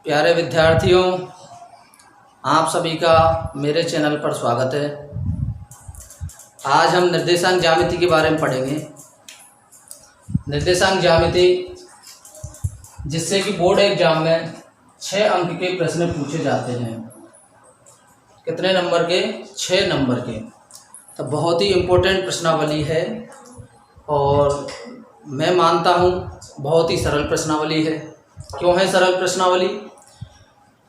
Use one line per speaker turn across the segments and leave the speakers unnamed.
प्यारे विद्यार्थियों, आप सभी का मेरे चैनल पर स्वागत है। आज हम निर्देशांक ज्यामिति के बारे में पढ़ेंगे। निर्देशांक ज्यामिति, जिससे कि बोर्ड एग्जाम में 6 अंक के प्रश्न पूछे जाते हैं। कितने नंबर के? 6 नंबर के। तो बहुत ही इम्पोर्टेंट प्रश्नावली है और मैं मानता हूँ बहुत ही सरल प्रश्नावली है। क्यों है सरल प्रश्नावली?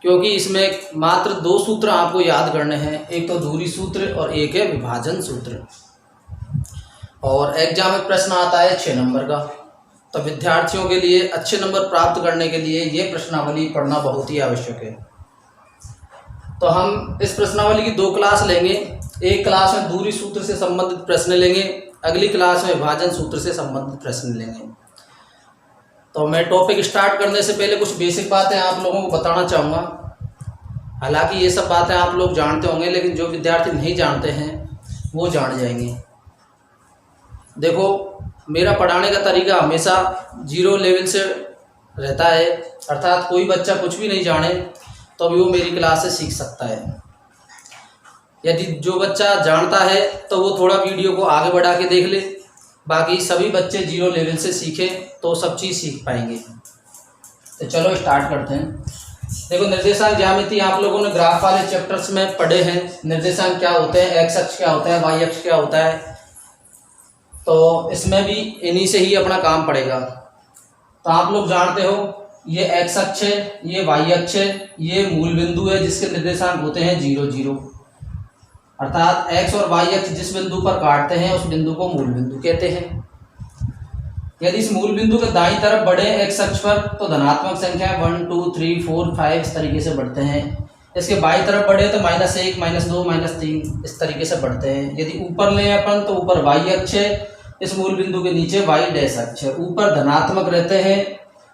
क्योंकि इसमें मात्र 2 सूत्र आपको याद करने हैं, एक तो दूरी सूत्र और एक है विभाजन सूत्र। और एग्जाम में प्रश्न आता है 6 नंबर का। तो विद्यार्थियों के लिए अच्छे नंबर प्राप्त करने के लिए ये प्रश्नावली पढ़ना बहुत ही आवश्यक है। तो हम इस प्रश्नावली की 2 क्लास लेंगे। एक क्लास में दूरी सूत्र से संबंधित प्रश्न लेंगे, अगली क्लास में विभाजन सूत्र से संबंधित प्रश्न लेंगे। तो मैं टॉपिक स्टार्ट करने से पहले कुछ बेसिक बातें आप लोगों को बताना चाहूँगा। हालांकि ये सब बातें आप लोग जानते होंगे, लेकिन जो विद्यार्थी नहीं जानते हैं वो जान जाएंगे। देखो, मेरा पढ़ाने का तरीका हमेशा 0 लेवल से रहता है, अर्थात कोई बच्चा कुछ भी नहीं जाने तो भी वो मेरी क्लास से सीख सकता है। यदि जो बच्चा जानता है तो वो थोड़ा वीडियो को आगे बढ़ा के देख ले, बाकी सभी बच्चे 0 लेवल से सीखें तो सब चीज़ सीख पाएंगे। तो चलो स्टार्ट करते हैं। देखो, निर्देशांक ज्यामिति आप लोगों ने ग्राफ वाले चैप्टर्स में पढ़े हैं। निर्देशांक क्या होते हैं, एक्स अक्ष क्या होता है, वाई अक्ष क्या होता है। तो इसमें भी इन्हीं से ही अपना काम पड़ेगा। तो आप लोग जानते हो, ये एक्स अक्ष है, ये वाई अक्ष है, ये मूल बिंदु है जिसके निर्देशांक होते हैं 0, 0। अर्थात एक्स और वाई अक्ष जिस बिंदु पर काटते हैं उस बिंदु को मूल बिंदु कहते हैं। यदि इस मूल बिंदु के दाईं तरफ बढ़े एक्स अक्ष पर तो धनात्मक संख्या 1, 2, 3, 4, 5 इस तरीके से बढ़ते हैं। इसके बाईं तरफ बढ़े तो -1, -2, -3 इस तरीके से बढ़ते हैं। यदि ऊपर ले अपन तो ऊपर वाई अक्ष है, इस मूल बिंदु के नीचे वाई डैश अक्ष है। ऊपर धनात्मक रहते हैं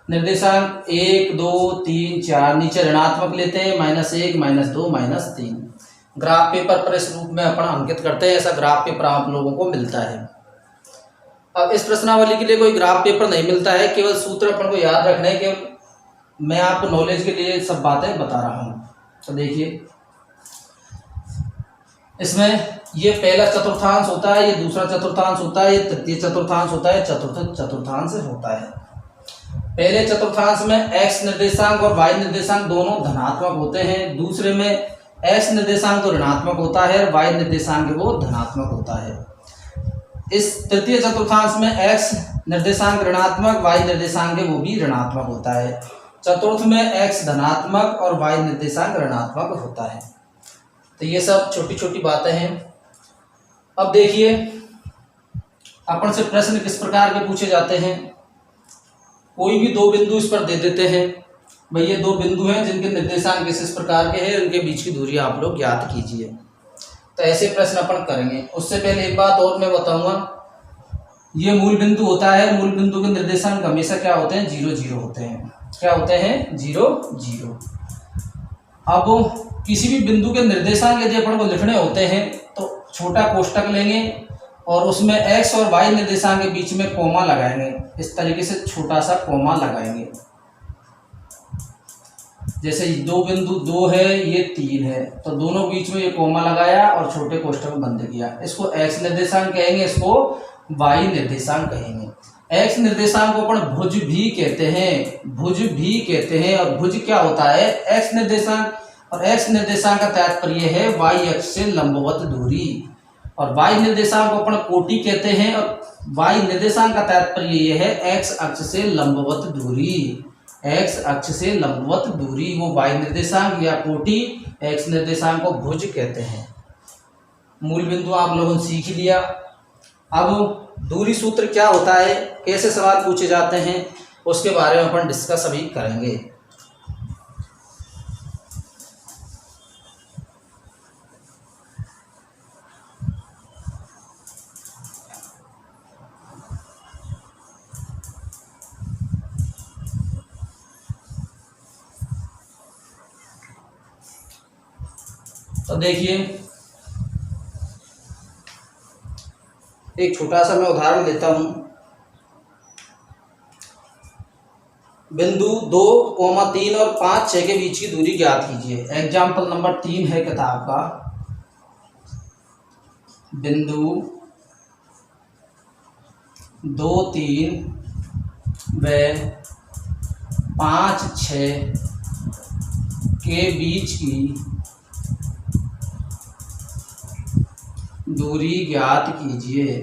निर्देशांक 1, 2, 3, 4, नीचे ऋणात्मक लेते हैं -1, -2, -3। ग्राफ पेपर पर इस रूप में अपन अंकित करते हैं। ऐसा ग्राफ पेपर आप लोगों को मिलता है। अब इस प्रश्नावली के लिए कोई ग्राफ पेपर नहीं मिलता है, केवल सूत्र अपन को याद रखने के। मैं आपको नॉलेज के लिए सब बातें बता रहा हूँ। तो देखिए, इसमें ये पहला चतुर्थांश होता है, ये दूसरा चतुर्थांश होता है, ये तृतीय चतुर्थांश होता है, चतुर्थ चतुर्थांश होता है। पहले चतुर्थांश में एक्स निर्देशांक और वाई निर्देशांक दोनों धनात्मक होते हैं। दूसरे में एक्स निर्देशांक तो ऋणात्मक होता है और वाई निर्देशांक वो धनात्मक होता है। इस तृतीय चतुर्थांश में एक्स निर्देशांक ऋणात्मक, वाई निर्देशांक वो भी ऋणात्मक होता है। चतुर्थ में एक्स धनात्मक और वाई निर्देशांक ऋणात्मक होता है। तो ये सब छोटी छोटी बातें हैं। अब देखिए, अपन से प्रश्न किस प्रकार के पूछे जाते हैं। कोई भी 2 बिंदु इस पर दे देते हैं, भाई ये 2 बिंदु हैं जिनके निर्देशांक इस प्रकार के हैं, उनके बीच की दूरी आप लोग ज्ञात कीजिए। तो ऐसे प्रश्न अपन करेंगे। उससे पहले एक बात और मैं बताऊंगा, ये मूल बिंदु होता है। मूल बिंदु के निर्देशांक हमेशा क्या होते हैं? 0, 0 होते हैं। क्या होते हैं? 0, 0। अब किसी भी बिंदु के निर्देशांक यदि अपन को लिखने होते हैं तो छोटा कोष्टक लेंगे और उसमें एक्स और वाई निर्देशांक के बीच में कोमा लगाएंगे। इस तरीके से छोटा सा कोमा लगाएंगे। जैसे 2 बिंदु 2 है, ये 3 है, तो दोनों बीच में ये कोमा लगाया और छोटे कोष्टक बंद किया। इसको एक्स निर्देशांक कहेंगे, इसको वाई निर्देशांक कहेंगे। एक्स निर्देशांक को अपन भुज भी कहते हैं, भुज भी कहते हैं। और भुज क्या होता है? एक्स निर्देशांक। और एक्स निर्देशांक का तात्पर्य है वाई अक्ष से लंबवत दूरी। और वाई निर्देशांक को अपन कोटि कहते हैं और वाई निर्देशांक का तात्पर्य यह है एक्स अक्ष से लंबवत दूरी। एक्स अक्ष से लंबवत दूरी वो वाई निर्देशांक या कोटि, एक्स निर्देशांक को भुज कहते हैं। मूल बिंदु आप लोगों ने सीख लिया। अब दूरी सूत्र क्या होता है, कैसे सवाल पूछे जाते हैं, उसके बारे में अपन डिस्कस अभी करेंगे। तो देखिए, एक छोटा सा मैं उदाहरण लेता हूं। बिंदु 2, 3 और 5, 6 के बीच की दूरी ज्ञात कीजिए। एग्जाम्पल नंबर 3 है किताब का, बिंदु 2, 3 व 5, 6 के बीच की दूरी ज्ञात कीजिए।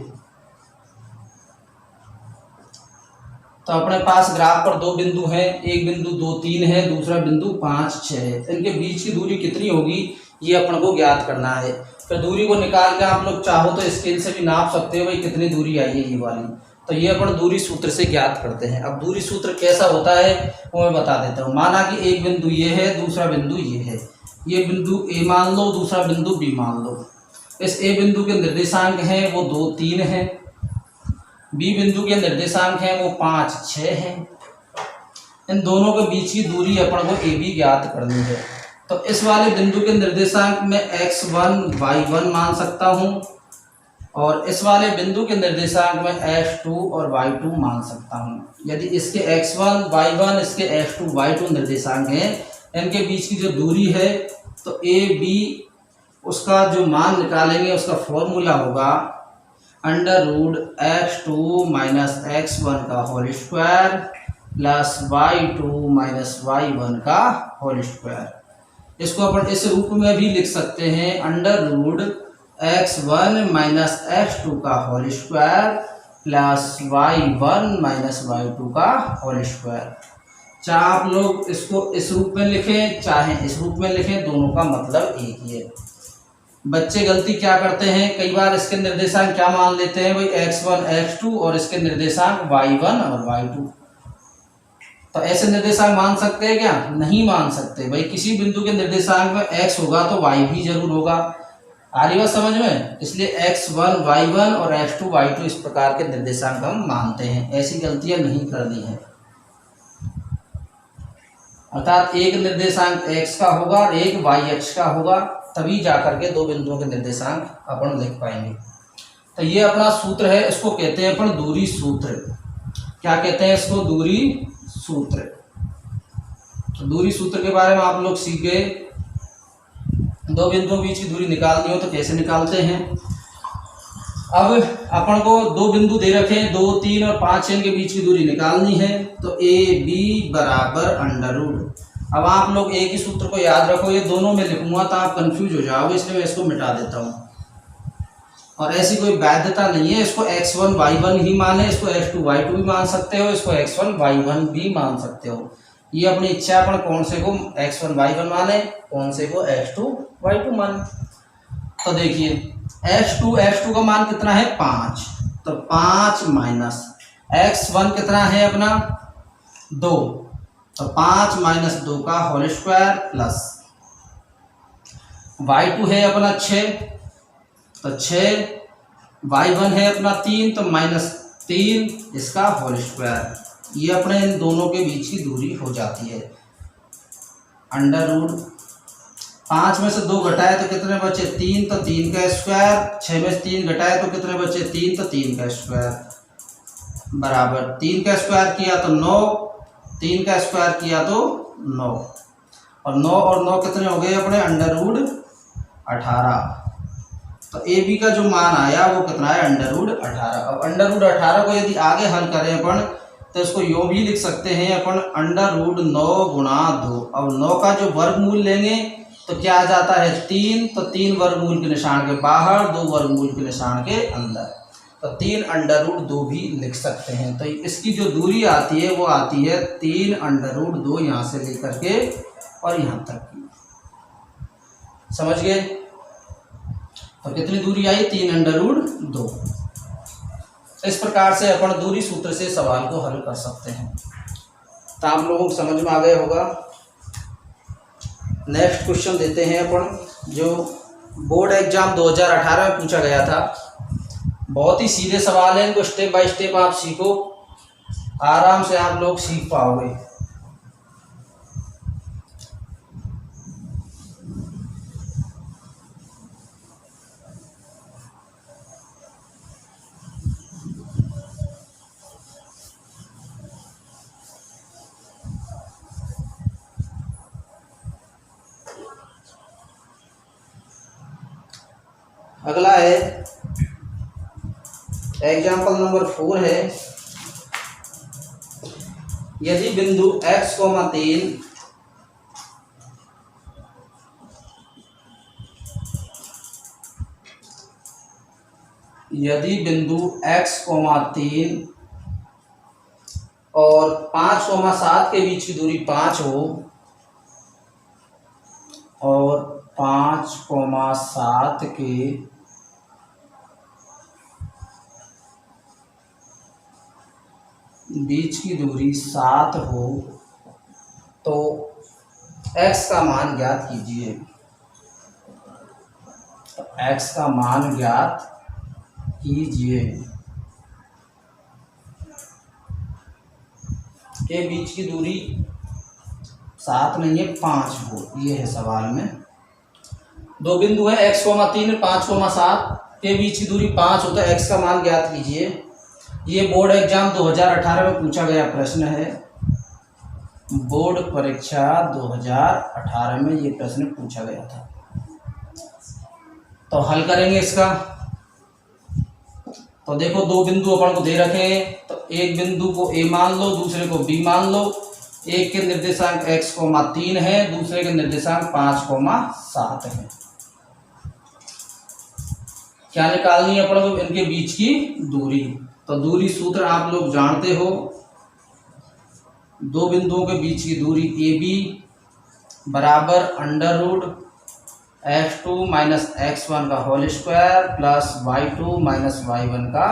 तो अपने पास ग्राफ पर दो बिंदु हैं, एक बिंदु 2, 3 है, दूसरा बिंदु 5, 6 है। इनके बीच की दूरी कितनी होगी ये अपन को ज्ञात करना है। फिर दूरी को निकाल के आप लोग चाहो तो स्केल से भी नाप सकते हो भाई कितनी दूरी आई है ये वाली। तो ये अपन दूरी सूत्र से ज्ञात करते हैं। अब दूरी सूत्र कैसा होता है वो मैं बता देता हूँ। माना कि एक बिंदु ये है, दूसरा बिंदु ये है, ये बिंदु ए मान लो, दूसरा बिंदु बी मान लो। इस ए बिंदु के निर्देशांक हैं वो 2, 3 है, बी बिंदु के निर्देशांक हैं वो 5, 6 हैं। इन दोनों के बीच की दूरी अपन को ए बी ज्ञात करनी है। तो इस वाले बिंदु के निर्देशांक में x1, y1 मान सकता हूँ और इस वाले बिंदु के निर्देशांक में x2 और y2 मान सकता हूँ। यदि इसके x1, y1, इसके x2, y2 निर्देशांक हैं, इनके बीच की जो दूरी है तो ए बी उसका जो मान निकालेंगे उसका फॉर्मूला होगा √x2 माइनस x1 का whole square plus y2 minus y1 का होल स्क्वायर। इसको अपन इस रूप में भी लिख सकते हैं √x1 माइनस x2 का whole square plus y1 minus y2 का होल स्क्वायर। चाहे आप लोग इसको इस रूप में लिखें चाहे इस रूप में लिखें, दोनों का मतलब एक ही है। बच्चे गलती क्या करते हैं, कई बार इसके निर्देशांक क्या मान लेते हैं भाई x1, x2 और इसके निर्देशांक y1 और y2। तो ऐसे निर्देशांक मान सकते हैं क्या? नहीं मान सकते भाई। किसी बिंदु के निर्देशांक में x होगा तो y भी जरूर होगा। आ रही बात समझ में? इसलिए x1, y1 और x2, y2 इस प्रकार के निर्देशांक हम मानते हैं। ऐसी गलतियां नहीं करनी है। अर्थात एक निर्देशांक x का होगा और एक y अक्ष का होगा, तभी जाकर के दो बिंदुओं के निर्देशांक अपन लिख पाएंगे। तो ये अपना सूत्र है, इसको कहते हैं अपन दूरी सूत्र। क्या कहते हैं इसको? दूरी सूत्र। तो दूरी सूत्र के बारे में आप लोग सीख गए। दो बिंदुओं के बीच की दूरी निकालनी हो तो कैसे निकालते हैं। अब अपन को दो बिंदु दे रखे हैं, 2, 3 और 5 के बीच की दूरी निकालनी है। तो ए बी बराबर √। अब आप लोग एक ही सूत्र को याद रखो, ये दोनों में लिखूंगा तो आप कंफ्यूज हो जाओगे, इसलिए मैं इसको मिटा देता हूँ। और ऐसी कोई वैधता नहीं है, इसको x1, y1 ही माने, इसको x2, y2 भी मान सकते हो, इसको x1, y1 भी मान सकते हो। ये अपनी इच्छा अपन कौन से को x1, y1 माने, कौन से को x2, y2 माने। तो देखिए x2 का मान कितना है? 5। तो 5 माइनस x1 कितना है अपना? 2। तो 5 माइनस 2 का होल स्क्वायर प्लस y2 है अपना 6, तो 6, y1 है अपना 3, तो -3 इसका होल स्क्वायर। ये अपने इन दोनों के बीच की दूरी हो जाती है। √ 5 में से 2 घटाए तो कितने बचे? 3, तो 3 का स्क्वायर। 6 में से 3 घटाए तो कितने बचे? 3, तो 3 का स्क्वायर बराबर 3 का स्क्वायर किया तो 9, 3 का स्क्वायर किया तो 9, और 9 और 9 कितने हो गए अपने? √18। तो ए बी का जो मान आया वो कितना है? √18। अब √18 को यदि आगे हल करें अपन तो इसको यूँ भी लिख सकते हैं अपन √9 गुणा 2। अब 9 का जो वर्गमूल लेंगे तो क्या आ जाता है? 3, तो 3 वर्गमूल के निशान के बाहर, 2 वर्गमूल के निशान के अंदर, तो 3 √2 भी लिख सकते हैं। तो इसकी जो दूरी आती है वो आती है 3 √2, यहाँ से लेकर के और यहाँ तक की। समझ गए? तो कितनी दूरी आई? 3 √2। इस प्रकार से अपन दूरी सूत्र से सवाल को हल कर सकते हैं। तो आप लोगों को समझ में आ गया होगा। नेक्स्ट क्वेश्चन देते हैं अपन, जो बोर्ड एग्जाम 2018 में पूछा गया था। बहुत ही सीधे सवाल है, इनको स्टेप बाय स्टेप आप सीखो, आराम से आप लोग सीख पाओगे। अगला है एग्जाम्पल नंबर 4 है, यदि बिंदु x, 3 यदि बिंदु x, 3 और 5, 7 के बीच की दूरी 5 हो और 5, 7 के बीच की दूरी 7 हो तो x का मान ज्ञात कीजिए। तो x का मान ज्ञात कीजिए के बीच की दूरी 7 नहीं है 5 हो, ये है सवाल में। दो बिंदु है x, 3 5, 7 के बीच की दूरी 5 होता है, x का मान ज्ञात कीजिए। ये बोर्ड एग्जाम 2018 में पूछा गया प्रश्न है, बोर्ड परीक्षा 2018 में ये प्रश्न पूछा गया था। तो हल करेंगे इसका। तो देखो दो बिंदु अपन को दे रखे हैं, तो एक बिंदु को a मान लो, दूसरे को b मान लो। एक के निर्देशांक x, 3 है, दूसरे के निर्देशांक 5, 7 है। क्या निकालनी है अपन को? इनके बीच की दूरी। तो दूरी सूत्र आप लोग जानते हो, दो बिंदुओं के बीच की दूरी AB बराबर √(f2 - x1) का whole square plus y2 - y1 का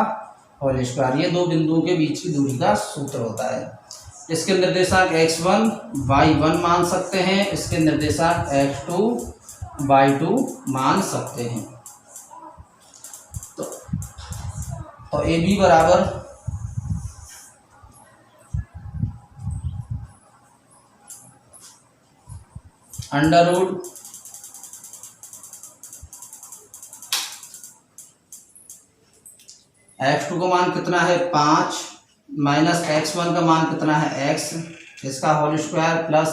होल स्क्वायर। ये दो बिंदुओं के बीच की दूरी का सूत्र होता है। इसके निर्देशांक x1, y1 मान सकते हैं, इसके निर्देशांक x2, y2 मान सकते हैं। तो AB बराबर x2 का मान कितना है 5 माइनस x1 का मान कितना है x, इसका होल स्क्वायर प्लस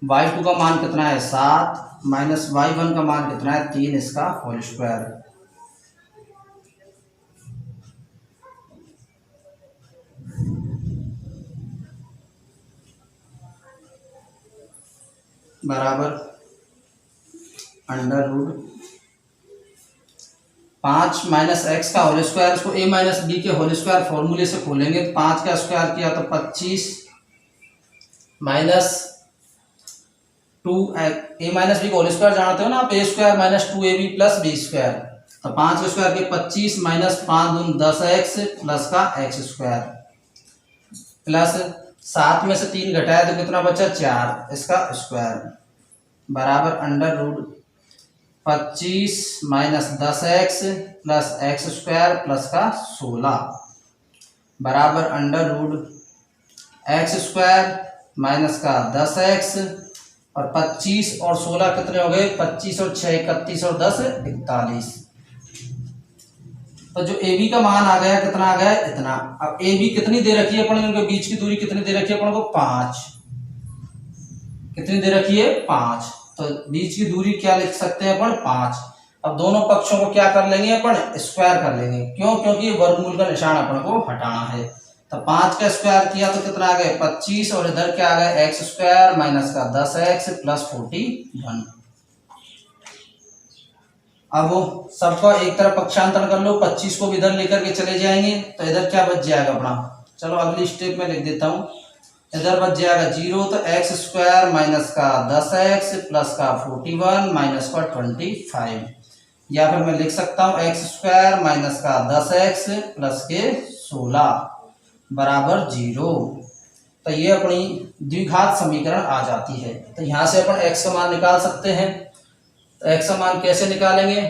y2 का मान कितना है 7 माइनस y1 का मान कितना है 3, इसका होल स्क्वायर। बराबर √5 माइनस एक्स का होल स्क्वायर, इसको a माइनस बी के होल स्क्वायर फॉर्मूले से खोलेंगे। 5 का स्क्वायर किया तो 25 माइनस 2 a माइनस बी का होल स्क्वायर जानते हो ना आप, a square minus 2ab plus b square. तो 5 का स्क्वायर के 25 माइनस 5 दूनी 10x प्लस का x स्क्वायर प्लस 7 में से 3 घटाया तो कितना बचा 4, इसका स्क्वायर बराबर √25 minus 10x plus x square plus का 16 बराबर √x स्क्वायर माइनस का 10x और 25 और 16 कितने हो गए 25 और 6 31 और 10 41। तो जो AB का मान आ गया कितना आ गया इतना। अब AB कितनी दे रखी है अपन, इनके बीच की दूरी कितनी दे रखी है अपन को 5, कितनी दे रखी है 5। तो बीच की दूरी क्या लिख सकते हैं अपन 5। अब दोनों पक्षों को क्या कर लेंगे अपन स्क्वायर कर लेंगे, क्यों? क्योंकि वर्गमूल का निशान अपन को हटाना है। तो 5 का स्क्वायर किया तो कितना आ गया 25 और इधर क्या आ गया x स्क्वायर माइनस का 10x प्लस 41। अब सबका एक तरफ पक्षांतरण कर लो, 25 को भी इधर लेकर के चले जाएंगे तो इधर क्या बच जाएगा अपना। चलो अगली स्टेप में लिख देता हूँ, इधर बच जाएगा 0 तो x स्क्वायर माइनस का 10x प्लस का 41 माइनस का 25, या फिर मैं लिख सकता हूँ x स्क्वायर माइनस का 10x प्लस के 16 बराबर 0। तो ये अपनी द्विघात समीकरण आ जाती है। तो यहाँ से अपन x का मान निकाल सकते हैं। तो x का मान कैसे निकालेंगे,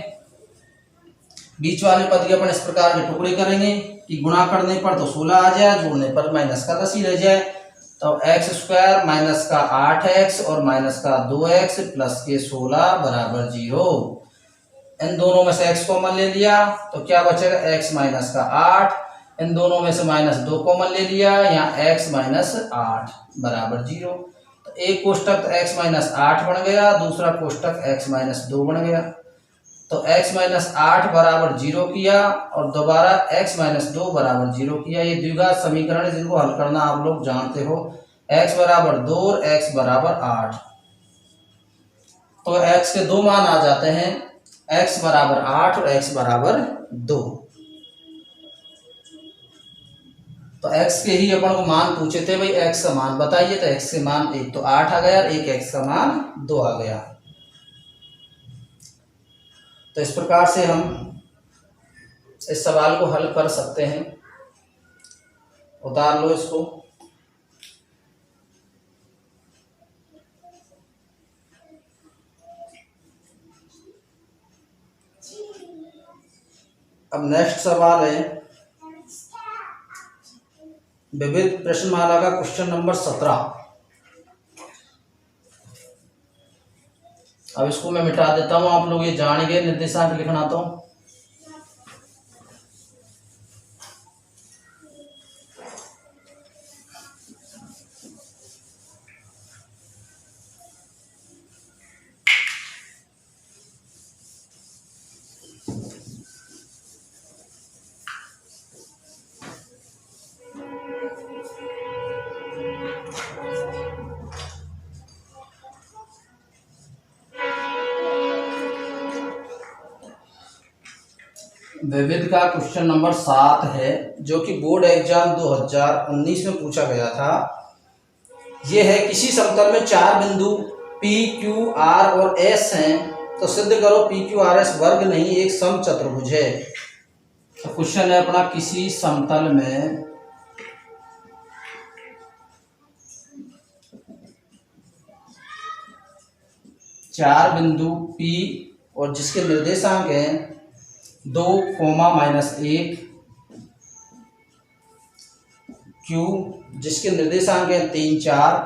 बीच वाले पद के अपन इस प्रकार के टुकड़े करेंगे कि गुणा करने पर तो 16 आ जाए, जोड़ने पर माइनस का 10 ही रह जाए। तो x स्क्वायर माइनस का 8x और माइनस का 2x प्लस के 16 बराबर 0। इन दोनों में से x कॉमन ले लिया तो क्या बचेगा x माइनस का 8, इन दोनों में से माइनस 2 कॉमन ले लिया, यहाँ x माइनस 8 बराबर 0। तो एक कोष्टक x माइनस 8 बन गया, दूसरा कोष्टक x माइनस 2 बन गया। तो x माइनस 8 बराबर 0 किया और दोबारा x माइनस 2 बराबर 0 किया। ये द्विघात समीकरण है जिनको हल करना आप लोग जानते हो। x बराबर 2 और x बराबर 8, तो x के दो मान आ जाते हैं, x बराबर 8 और x बराबर 2। तो x के ही अपन को मान पूछे थे भाई, x का मान बताइए, तो x के मान एक तो 8 आ गया और एक x का मान 2 आ गया। तो इस प्रकार से हम इस सवाल को हल कर सकते हैं। उतार लो इसको। अब नेक्स्ट सवाल है विविध प्रश्नमाला का क्वेश्चन नंबर 17। अब इसको मैं मिटा देता हूं, आप लोग ये जान गए निर्देशांक लिखना। तो विविध का क्वेश्चन नंबर 7 है, जो कि बोर्ड एग्जाम 2019 में पूछा गया था। यह है किसी समतल में 4 बिंदु P, Q, R और S हैं, तो सिद्ध करो P, Q, R, S वर्ग नहीं एक समचतुर्भुज है। तो क्वेश्चन है अपना, किसी समतल में चार बिंदु P और जिसके निर्देशांक हैं 2, -1, Q जिसके निर्देशांक हैं 3, 4,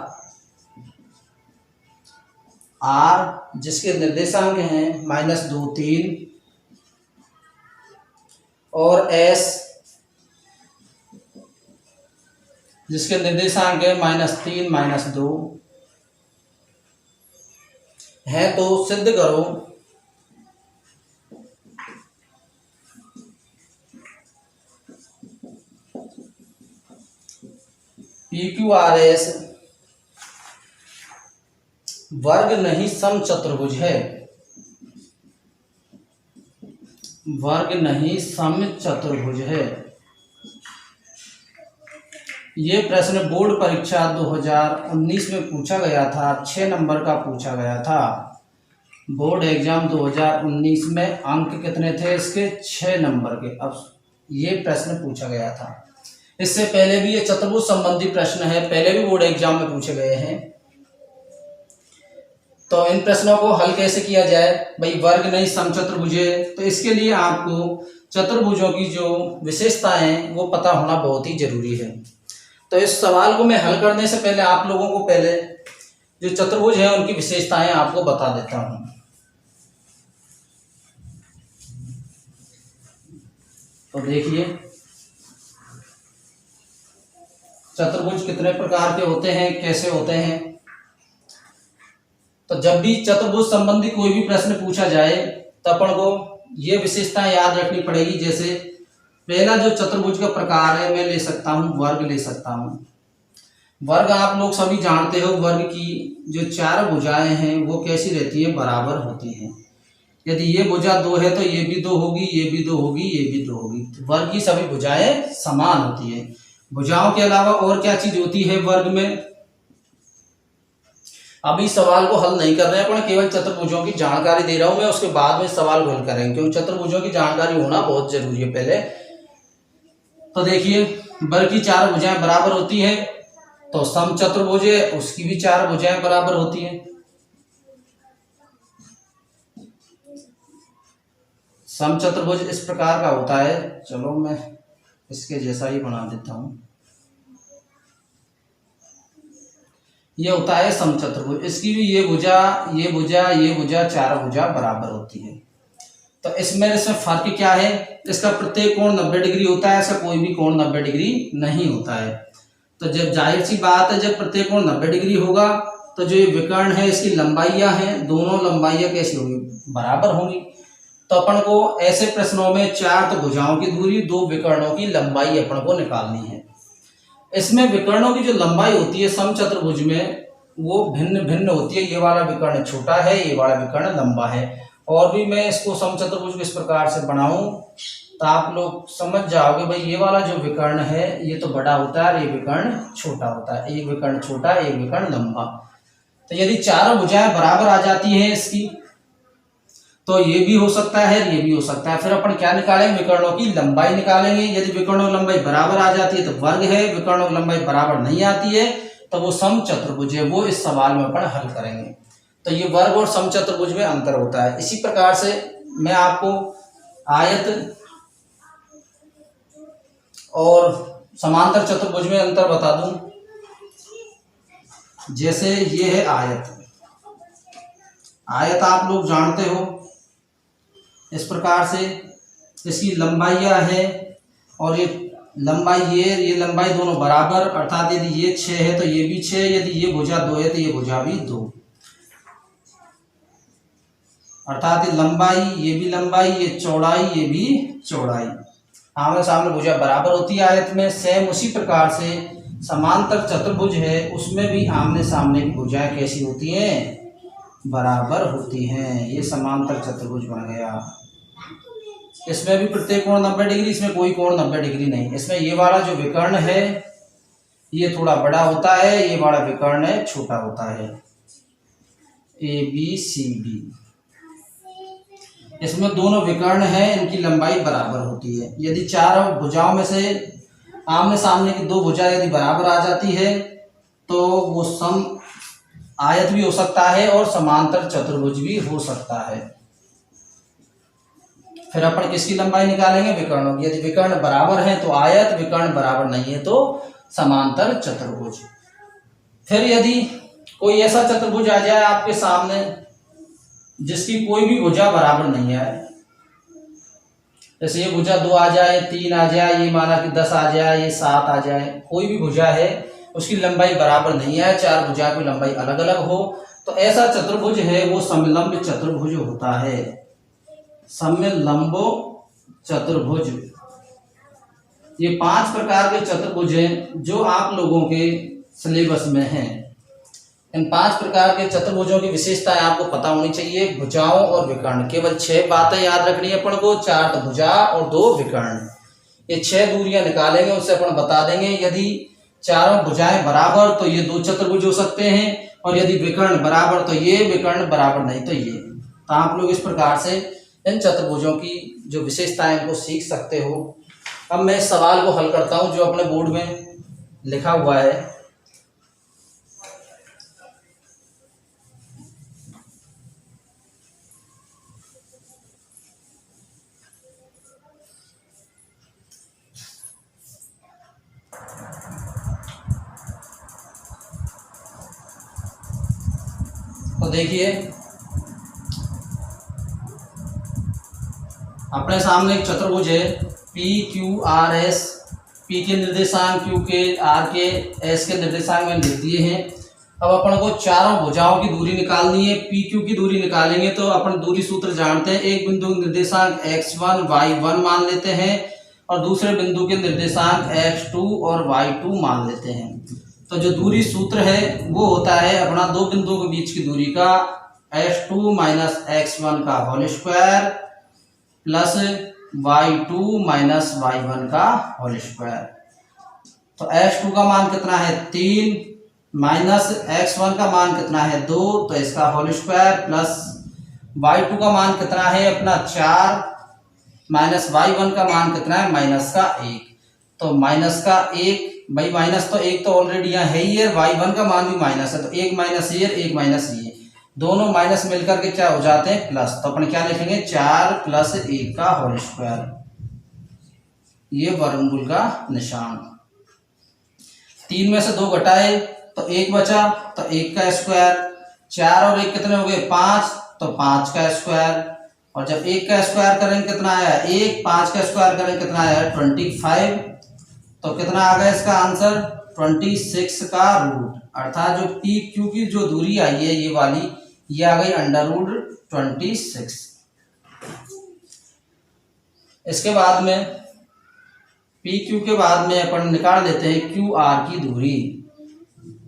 R जिसके निर्देशांक हैं -2, 3 और S जिसके निर्देशांक है -3, -2 है। तो सिद्ध करो PQRS वर्ग नहीं समचतुर्भुज है। वर्ग नहीं समचतुर्भुज है। ये प्रश्न बोर्ड परीक्षा 2019 में पूछा गया था, 6 नंबर का पूछा गया था। बोर्ड एग्जाम 2019 में अंक कितने थे इसके? 6 नंबर के। अब ये प्रश्न पूछा गया था। इससे पहले भी ये चतुर्भुज संबंधी प्रश्न है, पहले भी बोर्ड एग्जाम में पूछे गए हैं। तो इन प्रश्नों को हल कैसे किया जाए भाई? वर्ग नहीं समचतुर्भुज है, तो इसके लिए आपको चतुर्भुजों की जो विशेषताएं हैं वो पता होना बहुत ही जरूरी है। तो इस सवाल को मैं हल करने से पहले आप लोगों को पहले जो चतुर्भुज है उनकी विशेषताएं आपको बता देता हूं। तो देखिए चतुर्भुज कितने प्रकार के होते हैं, कैसे होते हैं। तो जब भी चतुर्भुज संबंधी कोई भी प्रश्न पूछा जाए तो अपन को ये विशेषताएं याद रखनी पड़ेगी। जैसे पहला जो चतुर्भुज का प्रकार है, मैं ले सकता हूं वर्ग ले सकता हूं। वर्ग आप लोग सभी जानते हो, वर्ग की जो 4 भुजाएं हैं वो कैसी रहती है? बराबर होती हैं। यदि ये भुजा 2 है तो ये भी 2 होगी, ये भी 2 होगी, ये भी 2 होगी। तो वर्ग की सभी भुजाएं समान होती है। भुजाओं के अलावा और क्या चीज होती है वर्ग में? अभी सवाल को हल नहीं कर रहे हैं, पर केवल चतुर्भुजों की जानकारी दे रहा हूं मैं, उसके बाद में सवाल को हल करेंगे, क्योंकि चतुर्भुजों की जानकारी होना बहुत जरूरी है पहले। तो देखिए वर्ग की 4 भुजाएं बराबर होती है, तो समचतुर्भुज है उसकी भी 4 भुजाएं बराबर होती है। समचतुर्भुज इस प्रकार का होता है, चलो मैं इसके जैसा ही बना देता हूं। ये होता है समचतुर्भुज, इसकी भी ये भुजा, ये भुजा, ये भुजा, 4 भुजा बराबर होती है। तो इसमें फर्क क्या है? इसका प्रत्येक कोण 90 डिग्री होता है, इसका कोई भी कोण 90 डिग्री नहीं होता है। तो जब जाहिर सी बात है, जब प्रत्येक कोण 90 डिग्री होगा तो जो ये विकर्ण है इसकी लंबाइयां हैं, दोनों लंबाइयां कैसी होंगी? बराबर होंगी। तो अपन को ऐसे प्रश्नों में 4 तो भुजाओं की दूरी, 2 विकर्णों की लंबाई अपन को निकालनी है। इसमें विकर्णों की जो लंबाई होती है समचतुर्भुज में वो भिन्न भिन्न होती है। ये वाला विकर्ण छोटा है, ये वाला विकर्ण लंबा है। और भी मैं इसको समचतुर्भुज को इस प्रकार से बनाऊं तो आप लोग समझ जाओगे भाई ये वाला जो विकर्ण है ये तो बड़ा होता है, ये विकर्ण छोटा होता है। एक विकर्ण छोटा, एक विकर्ण लंबा। तो यदि चारों भुजाएं बराबर आ जाती हैं इसकी, तो ये भी हो सकता है, ये भी हो सकता है। फिर अपन क्या निकालेंगे? विकर्णों की लंबाई निकालेंगे। यदि विकर्णों की लंबाई बराबर आ जाती है तो वर्ग है, विकर्णों की लंबाई बराबर नहीं आती है तो वो समचतुर्भुज है। वो इस सवाल में अपन हल करेंगे। तो ये वर्ग और समचतुर्भुज में अंतर होता है। इसी प्रकार से मैं आपको आयत और समांतर चतुर्भुज में अंतर बता दूं। जैसे ये है आयत, आयत आप लोग जानते हो इस प्रकार से इसकी लंबाइयां है और ये लंबाई ये लंबाई दोनों बराबर, अर्थात यदि ये 6 है तो ये भी 6, यदि ये भुजा 2 है तो ये भुजा भी 2, अर्थात ये लंबाई, ये भी लंबाई, ये चौड़ाई, ये भी चौड़ाई। आमने सामने भुजा बराबर होती है आयत में। सेम उसी प्रकार से समांतर चतुर्भुज है, उसमें भी आमने सामने की भुजाएं कैसी होती हैं? बराबर होती हैं। ये समांतर चतुर्भुज बन गया। इसमें भी प्रत्येक कोण 90 डिग्री, इसमें कोई कोण 90 डिग्री नहीं। इसमें ये वाला जो विकर्ण है ये थोड़ा बड़ा होता है, ये वाला विकर्ण है छोटा होता है। ABCD, इसमें दोनों विकर्ण हैं, इनकी लंबाई बराबर होती है। यदि चारों भुजाओं में से आमने सामने की 2 भुजा यदि बराबर आ जाती है तो वो सम आयत भी हो सकता है और समांतर चतुर्भुज भी हो सकता है। फिर अपन किसकी लंबाई निकालेंगे? विकर्णों की। यदि विकर्ण बराबर है तो आयत, विकर्ण बराबर नहीं है तो समांतर चतुर्भुज। फिर यदि कोई ऐसा चतुर्भुज आ जाए आपके सामने जिसकी कोई भी भुजा बराबर नहीं है, जैसे ये भुजा 2 आ जाए, 3 आ जाए, ये माना कि 10 आ जाए, ये 7 आ जाए, कोई भी भुजा है उसकी लंबाई बराबर नहीं है, 4 भुजा की लंबाई अलग अलग हो, तो ऐसा चतुर्भुज है वो समलंब चतुर्भुज होता है। समलंबो चतुर्भुज। ये 5 प्रकार के चतुर्भुज हैं जो आप लोगों के सिलेबस में हैं। इन 5 प्रकार के चतुर्भुजों की विशेषताएं आपको पता होनी चाहिए। भुजाओं और विकर्ण, केवल 6 बातें याद रखनी है अपन को। 4 भुजा और 2 विकर्ण। ये 6 दूरियां निकालेंगे, उससे अपन बता देंगे यदि चारों भुजाएं बराबर तो ये 2 चतुर्भुज हो सकते हैं, और यदि विकर्ण बराबर तो ये, विकर्ण बराबर नहीं तो ये। तो आप लोग इस प्रकार से इन चतुर्भुजों की जो विशेषताएं इनको सीख सकते हो। अब मैं इस सवाल को हल करता हूं जो अपने बोर्ड में लिखा हुआ है। तो देखिए अपने सामने एक चतुर्भुज है PQRS। P के निर्देशांक, Q के, R के, S के निर्देशांक में लिख दिए हैं। अब अपन को चारों भुजाओं की दूरी निकालनी है। PQ की दूरी निकालेंगे तो अपन दूरी सूत्र जानते हैं। एक बिंदु निर्देशांक x1 y1 मान लेते हैं और दूसरे बिंदु के निर्देशांक x2 और y2 मान लेते हैं। तो जो दूरी सूत्र है वो होता है अपना 2 बिंदुओं के बीच की दूरी का x2 माइनस x1 का whole square plus y2 minus y1 का होल स्क्वायर। तो x2 का मान कितना है 3 माइनस x1 का मान कितना है 2, तो इसका होल स्क्वायर प्लस y2 का मान कितना है अपना 4 माइनस y1 का मान कितना है माइनस का 1। तो माइनस का 1 भाई, माइनस तो 1 तो ऑलरेडी यहाँ है ही है, y1 का मान भी माइनस है, तो 1 माइनस ये 1 माइनस ये, दोनों माइनस मिलकर के क्या हो जाते हैं प्लस। तो अपन क्या लिखेंगे 4 प्लस 1 का होल स्क्वायर। ये वर्गमूल का निशान। 3 में से 2 घटाए तो 1 बचा, तो 1 का स्क्वायर। 4 और 1 कितने हो गए 5, तो 5 का स्क्वायर। और जब 1 का स्क्वायर करेंगे कितना आया 1, 5 का स्क्वायर करेंगे कितना आया 25। तो कितना आ गया इसका आंसर 26 का रूट, अर्थात जो PQ की जो दूरी आई है ये वाली, ये आ गई अंडर रूट 26। इसके बाद में पी क्यू के बाद में अपन निकाल लेते हैं क्यू आर की दूरी।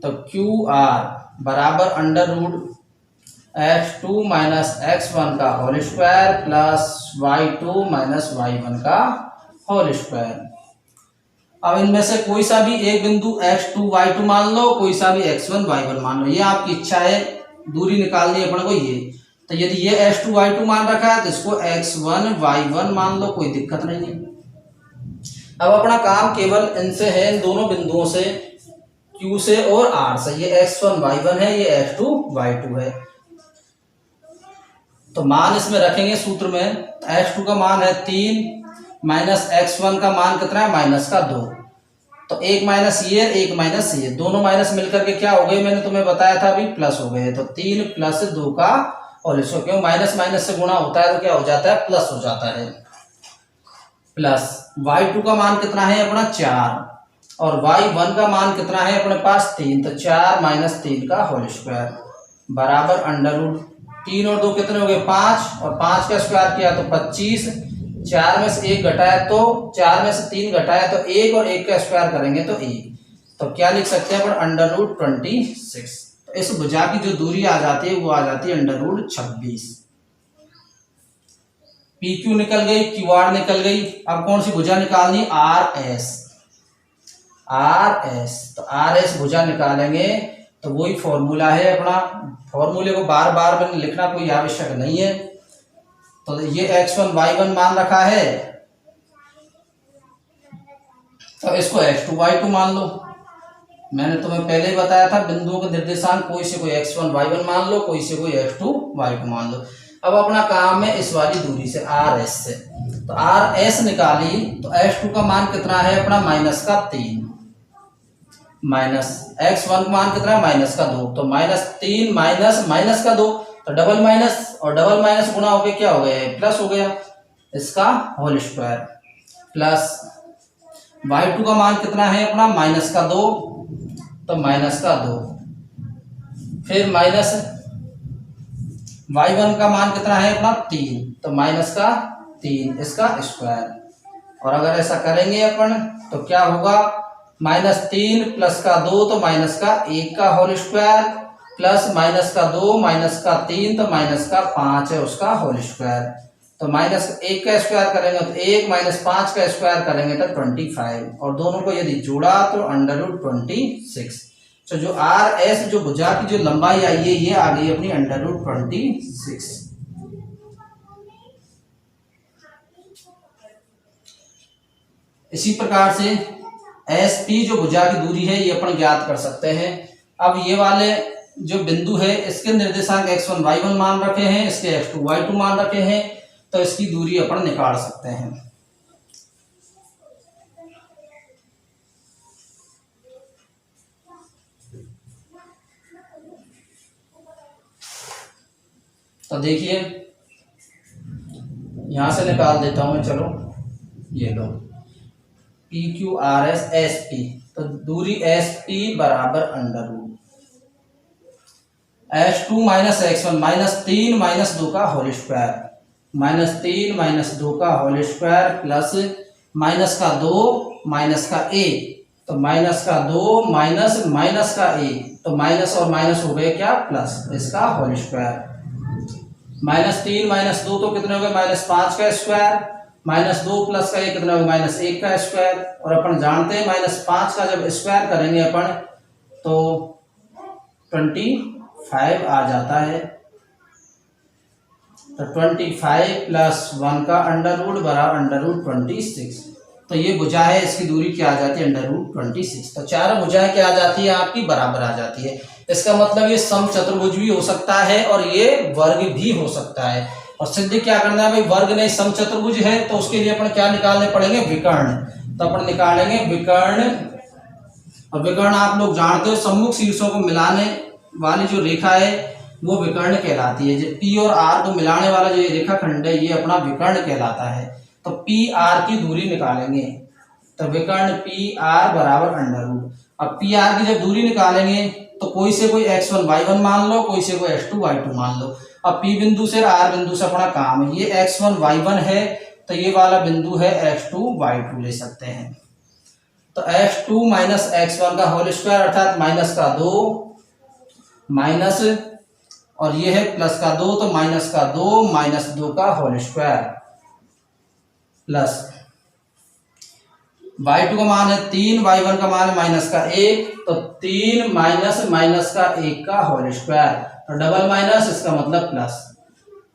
तो क्यू आर बराबर under root x2 minus x1 का whole square plus y2 minus y1 का होल स्क्वायर। अब इनमें से कोई सा भी एक बिंदु x2 y2 मान लो, कोई सा भी x1 y1 मान लो, ये आपकी इच्छा है। दूरी निकालनी है अपन को ये। तो यदि ये x2 y2 मान रखा है तो इसको x1 y1 मान लो, कोई दिक्कत नहीं है। अब अपना काम केवल इनसे है, इन दोनों बिंदुओं से, Q से और R से। ये x1 y1 है, ये x2 y2 है। तो मान इसमें रखेंगे सूत्र में। x2 का मान है 3 माइनस x1 का मान कितना है माइनस का 2। तो एक माइनस ये, एक माइनस ये, दोनों माइनस मिलकर के क्या हो गए, मैंने तुम्हें बताया था अभी, प्लस हो गए। तो 3 प्लस 2 का होल स्क्वायर, क्यों माइनस माइनस से गुणा होता है तो क्या हो जाता है, प्लस हो जाता है। प्लस y2 का मान कितना है अपना 4 और y1 का मान कितना है अपने पास 3। तो 4 माइनस 3 का होल स्क्वायर बराबर अंडर रूट 3 और 2 कितने हो गए 5, और 5 का स्क्वायर किया तो 25। 4 में से 1 घटाया तो 4 में से 3 घटाया तो 1 और 1 का स्क्वायर करेंगे तो 1। तो क्या लिख सकते हैं अपन अंडर रूट 26। तो इस भुजा की जो दूरी आ जाती है वो आ जाती है अंडर रूट 26। पी क्यू निकल गई, क्यू आर निकल गई। अब कौन सी भुजा निकालनी, आर एस। आर एस, तो आर एस भुजा निकालेंगे तो वही फॉर्मूला है अपना। फॉर्मूले को बार बार में लिखना कोई आवश्यक नहीं है। तो ये x1 y1 मान रखा है, तो इसको x2 y2 मान लो। मैंने तुम्हें पहले ही बताया था बिंदुओं के निर्देशांक, कोई से कोई x1 y1 मान लो, कोई से कोई x2 y2 मान लो। अब अपना काम है इस वाली दूरी से आर एस से। तो आर एस निकाली तो x2 का मान कितना है अपना माइनस का 3, माइनस x1 का मान कितना है माइनस का 2। तो माइनस 3 माइनस माइनस का 2, तो डबल माइनस और डबल माइनस गुणा हो गया, क्या हो गया प्लस हो गया, इसका होल स्क्वायर। प्लस y2 का मान कितना है अपना माइनस का 2, तो माइनस का 2। फिर माइनस y1 का मान कितना है अपना 3, तो माइनस का 3 इसका स्क्वायर। और अगर ऐसा करेंगे अपन तो क्या होगा, माइनस 3 प्लस का 2 तो माइनस का 1 का होल स्क्वायर, प्लस माइनस का 2 माइनस का 3 तो माइनस का 5 है उसका होल स्क्वायर। तो माइनस 1 का स्क्वायर करेंगे तो 1 माइनस 5 का स्क्वायर करेंगे तो 25, और दोनों को यदि जोड़ा तो अंडर रूट 26। तो जो आर एस जो भुजा की जो लंबाई आई है ये आ गई अपनी अंडर रूट 26। इसी प्रकार से एस पी जो भुजा की दूरी है ये अपन ज्ञात कर सकते हैं। अब ये वाले जो बिंदु है इसके निर्देशांक x1 y1 मान रखे हैं, इसके x2 y2 मान रखे हैं, तो इसकी दूरी अपन निकाल सकते हैं। तो देखिए यहां से निकाल देता हूं मैं, चलो ये लो P Q R S S P. तो दूरी एस पी बराबर under root x2 minus x1 minus 3 minus 2 का होल स्क्वायर, माइनस 3 माइनस 2 का होल स्क्वायर प्लस माइनस का 2 माइनस का 1, तो माइनस का 2 माइनस माइनस का 1, तो माइनस और माइनस हो गए क्या प्लस, इसका होल स्क्वायर। माइनस 3 माइनस 2 तो कितने हो गए माइनस 5 का स्क्वायर, माइनस 2 प्लस का 1 कितना हो गया माइनस 1 का स्क्वायर। और अपन जानते हैं माइनस 5 का जब स्क्वायर करेंगे अपन तो 25 आ जाता है। तो 25 प्लस 1 का अंडर रूट बराबर अंडर रूट 26। तो ये भुजा है, इसकी दूरी क्या आ जाती है अंडर रूट 26। तो चारों भुजाएं क्या आ जाती है आपकी बराबर आ जाती है। इसका मतलब ये समचतुर्भुज भी हो सकता है और ये वर्ग भी हो सकता है। और सिद्ध क्या करना है भाई, वर्ग नहीं समचतुर्भुज है तो उसके लिए अपन क्या निकालने पड़ेंगे विकर्ण। तो अपन निकालेंगे विकर्ण, और विकर्ण आप लोग जानते हो सम्मुख शीर्षों को मिलाने वाली जो रेखा है वो विकर्ण कहलाती है। जो पी और आर को मिलाने वाला जो ये रेखाखंड है ये अपना विकर्ण कहलाता है। तो पी आर की दूरी निकालेंगे तो विकर्ण पी आर बराबर अंडर रूट। अब पी आर की जब दूरी निकालेंगे तो कोई से कोई x1 y1 मान लो, कोई से कोई x2 y2 मान लो। अब P बिंदु से R बिंदु से अपना काम है, ये x1 y1 है तो ये वाला बिंदु है x2 y2 ले सकते हैं। तो x2 माइनस x1 का होल स्क्वायर अर्थात माइनस का 2 माइनस, और ये है प्लस का 2 तो माइनस का 2 माइनस 2 का होल स्क्वायर प्लस y2 का मान है 3, y1 का मान है माइनस का 1, तो 3 माइनस माइनस का 1 का होल स्क्वायर, तो डबल माइनस इसका मतलब प्लस,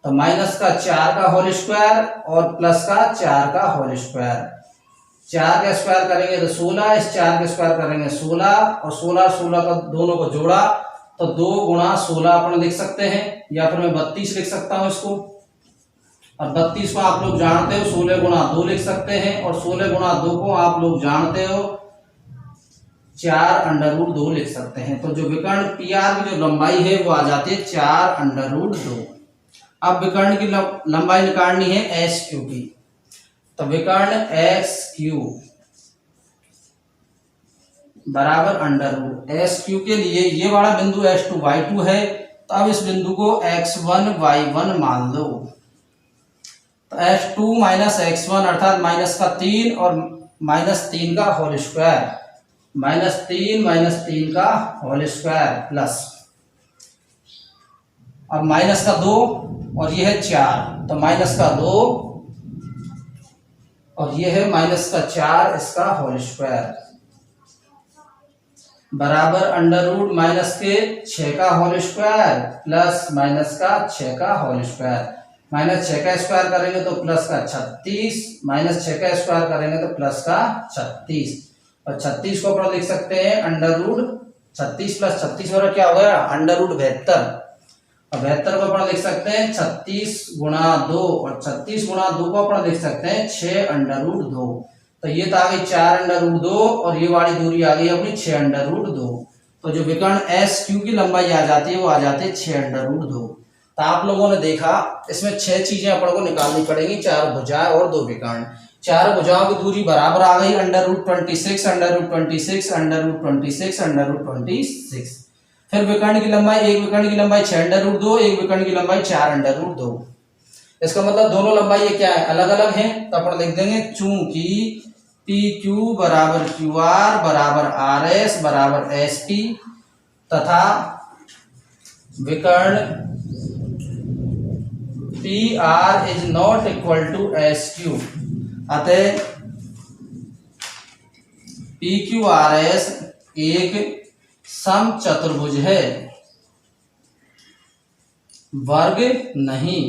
तो माइनस का 4 का होल स्क्वायर और प्लस का 4 का होल स्क्वायर। 4 का स्क्वायर करेंगे तो 16, इस 4 का स्क्वायर करेंगे 16, और 16 का दोनों को जोड़ा तो 2 गुणा 16 अपन लिख सकते हैं, या फिर मैं 32 लिख सकता हूं इसको, और 32 को आप लोग जानते हो 16 गुणा 2 लिख सकते हैं, और 16 गुणा 2 को आप लोग जानते हो 4 अंडर रूट 2 लिख सकते हैं। तो जो विकर्ण PR की जो लंबाई है वो आ जाती है 4 अंडर रूट 2। अब विकर्ण की लंबाई निकालनी है SQ की, तो विकर्ण SQ बराबर अंडर रूट SQ के लिए ये वाला बिंदु S2 Y2 है, तो अब इस बिंदु को X1 Y1 मान लो, तो x2 माइनस x1 अर्थात माइनस का 3 और माइनस 3 का होल स्क्वायर, माइनस 3 का होल स्क्वायर प्लस, अब माइनस का 2 और ये है 4, तो माइनस का 2 और ये है माइनस का 4 इसका होल स्क्वायर बराबर अंडर रूट माइनस के 6 का होल स्क्वायर प्लस माइनस का 6 का होल स्क्वायर। माइनस 6 का स्क्वायर करेंगे तो प्लस का 36, माइनस 6 का स्क्वायर करेंगे तो प्लस का 36, और 36 को अपन लिख सकते हैं अंडर रूट 36 प्लस 36 और क्या हो गया अंडर रूट 72, और 72 को अपन लिख सकते हैं 36 गुणा 2, और 36 गुणा 2 को अपन लिख सकते हैं 6 अंडर रूट 2, तो ये तो आ गई 4 अंडर रूट 2 और ये वाली दूरी आ गई अपनी 6 अंडर रूट 2। तो जो विकर्ण SQ की लंबाई आ जाती है वो आ जाती है 6 अंडर रूट 2। तो आप लोगों ने देखा इसमें 6 चीजें अपन को निकालनी पड़ेंगी, 4 भुजाएं और 2 विकर्ण। 4 भुजाओं की दूरी बराबर आ गई under root 26, under root 26, under root 26, under root 26। फिर विकर्ण की लंबाई, एक विकर्ण की लंबाई 6 अंडर रूट 2, एक विकर्ण की लंबाई 4 अंडर रूट 2। इसका मतलब दोनों लंबाई ये क्या है अलग अलग हैं, तो अपन लिख देंगे चूंकि PQ बराबर QR बराबर RS बराबर SP तथा विकर्ण PR is not equal to SQ, अतः PQRS एक समचतुर्भुज है, वर्ग नहीं।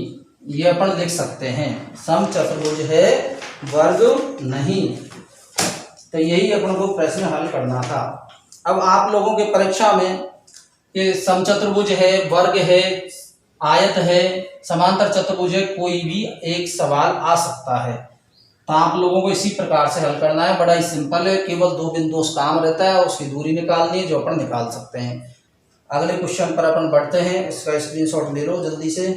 ये अपन लिख सकते हैं समचतुर्भुज है वर्ग नहीं। तो यही अपन को प्रश्न हल करना था। अब आप लोगों के परीक्षा में ये समचतुर्भुज है, वर्ग है, आयत है, समांतर चतुर्भुज है, कोई भी एक सवाल आ सकता है। तो आप लोगों को इसी प्रकार से हल करना है, बड़ा ही सिंपल है, केवल 2 बिंदु काम रहता है, उसकी दूरी निकालनी है जो अपन निकाल सकते हैं। अगले क्वेश्चन पर अपन बढ़ते हैं, इसका स्क्रीनशॉट ले लो जल्दी से।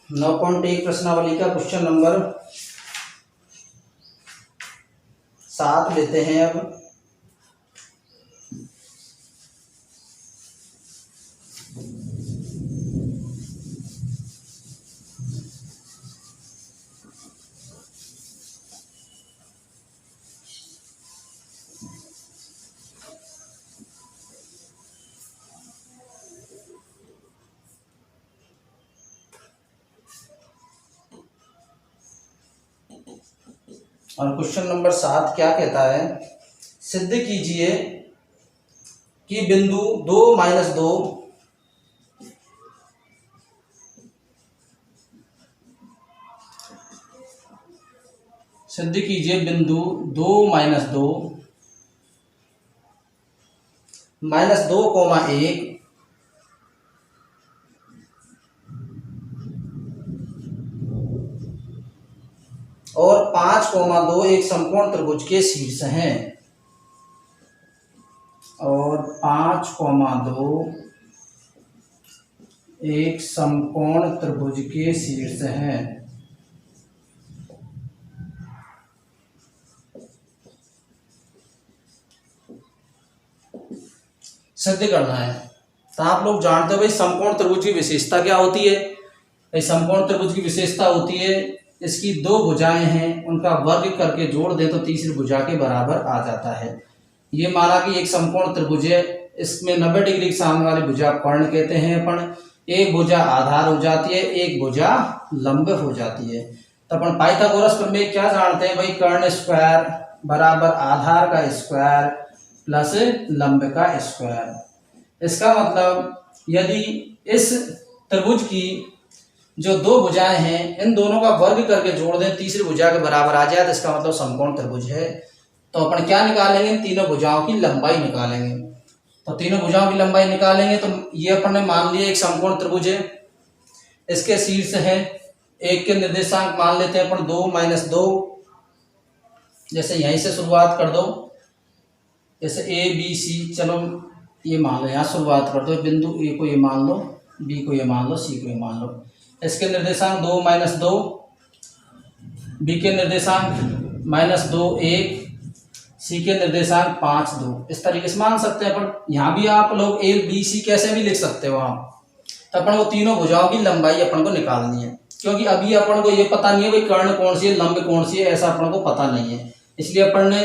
नौ पॉइंट 1 प्रश्नावली का क्वेश्चन नंबर 7 लेते हैं अब। और क्वेश्चन नंबर 7 क्या कहता है, सिद्ध कीजिए कि बिंदु 2 माइनस 2 सिद्ध कीजिए बिंदु 2 माइनस 2 माइनस 2,1 और 5,2 एक समकोण त्रिभुज के शीर्ष हैं, और 5,2 एक समकोण त्रिभुज के शीर्ष हैं। सिद्ध करना है। तो आप लोग जानते हो भाई समकोण त्रिभुज की विशेषता क्या होती है। भाई समकोण त्रिभुज की विशेषता होती है इसकी दो भुजाएं हैं उनका वर्ग करके जोड़ दें तो तीसरी भुजा के बराबर आ जाता है। ये माना कि एक समकोण त्रिभुज है, इसमें 90 डिग्री के सामने वाली भुजा कर्ण कहते हैं अपन। एक भुजा आधार हो जाती है, एक भुजा लंब हो जाती है। तो अपन पाइथागोरस प्रमेय क्या जानते हैं भाई, कर्ण स्क्वायर बराबर आधार का स्क्वायर प्लस लंब का स्क्वायर। इसका मतलब यदि इस त्रिभुज की जो दो भुजाएं हैं इन दोनों का वर्ग करके जोड़ दें तीसरी भुजा के बराबर आ जाए तो इसका मतलब समकोण त्रिभुज है। तो अपन क्या निकालेंगे, तीनों भुजाओं की लंबाई निकालेंगे। तो तीनों भुजाओं की लंबाई निकालेंगे तो ये अपन ने मान लिया एक समकोण त्रिभुज है, इसके शीर्ष है, एक के निर्देशांक मान लेते हैं अपन 2 - 2। जैसे यहीं से शुरुआत कर दो, जैसे ए बी सी, चलो ये मान लो, यहाँ शुरुआत कर दो, बिंदु ए को ये मान लो, बी को ये मान लो, सी को ये मान लो। इसके निर्देशांक 2 - 2, बी के निर्देशांक -2 1, सी के निर्देशांक 5 2। इस तरीके से मान सकते हैं अपन। यहाँ भी आप लोग ए बी सी कैसे भी लिख सकते हो आप। तो अपन को तीनों भुजाओं की लंबाई अपन को निकालनी है, क्योंकि अभी अपन को ये पता नहीं है भाई कर्ण कौन सी है लंब कौन सी है, ऐसा अपन को पता नहीं है, इसलिए अपन ने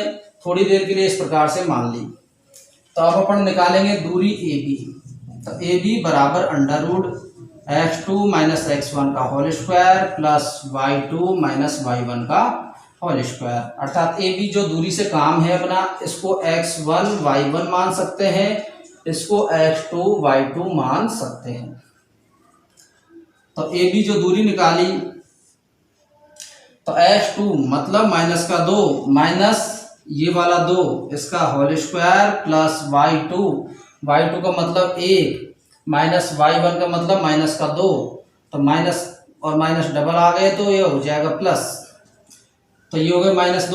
थोड़ी देर के लिए इस प्रकार से मान ली। तो अब अपन निकालेंगे दूरी ए बी। तो ए बी बराबर √x2 - x1 का whole square plus y2 - y1 का होल स्क्वायर। अर्थात ए बी जो दूरी से काम है अपना, इसको x1 y1 मान सकते हैं, इसको x2 y2 मान सकते हैं। तो ए बी जो दूरी निकाली तो x2 मतलब -2 माइनस ये वाला 2 इसका होल स्क्वायर प्लस y2 का मतलब 1 माइनस y1 का मतलब -2, तो माइनस और माइनस डबल आ गए तो ये हो जाएगा प्लस। तो ये हो गया -2 -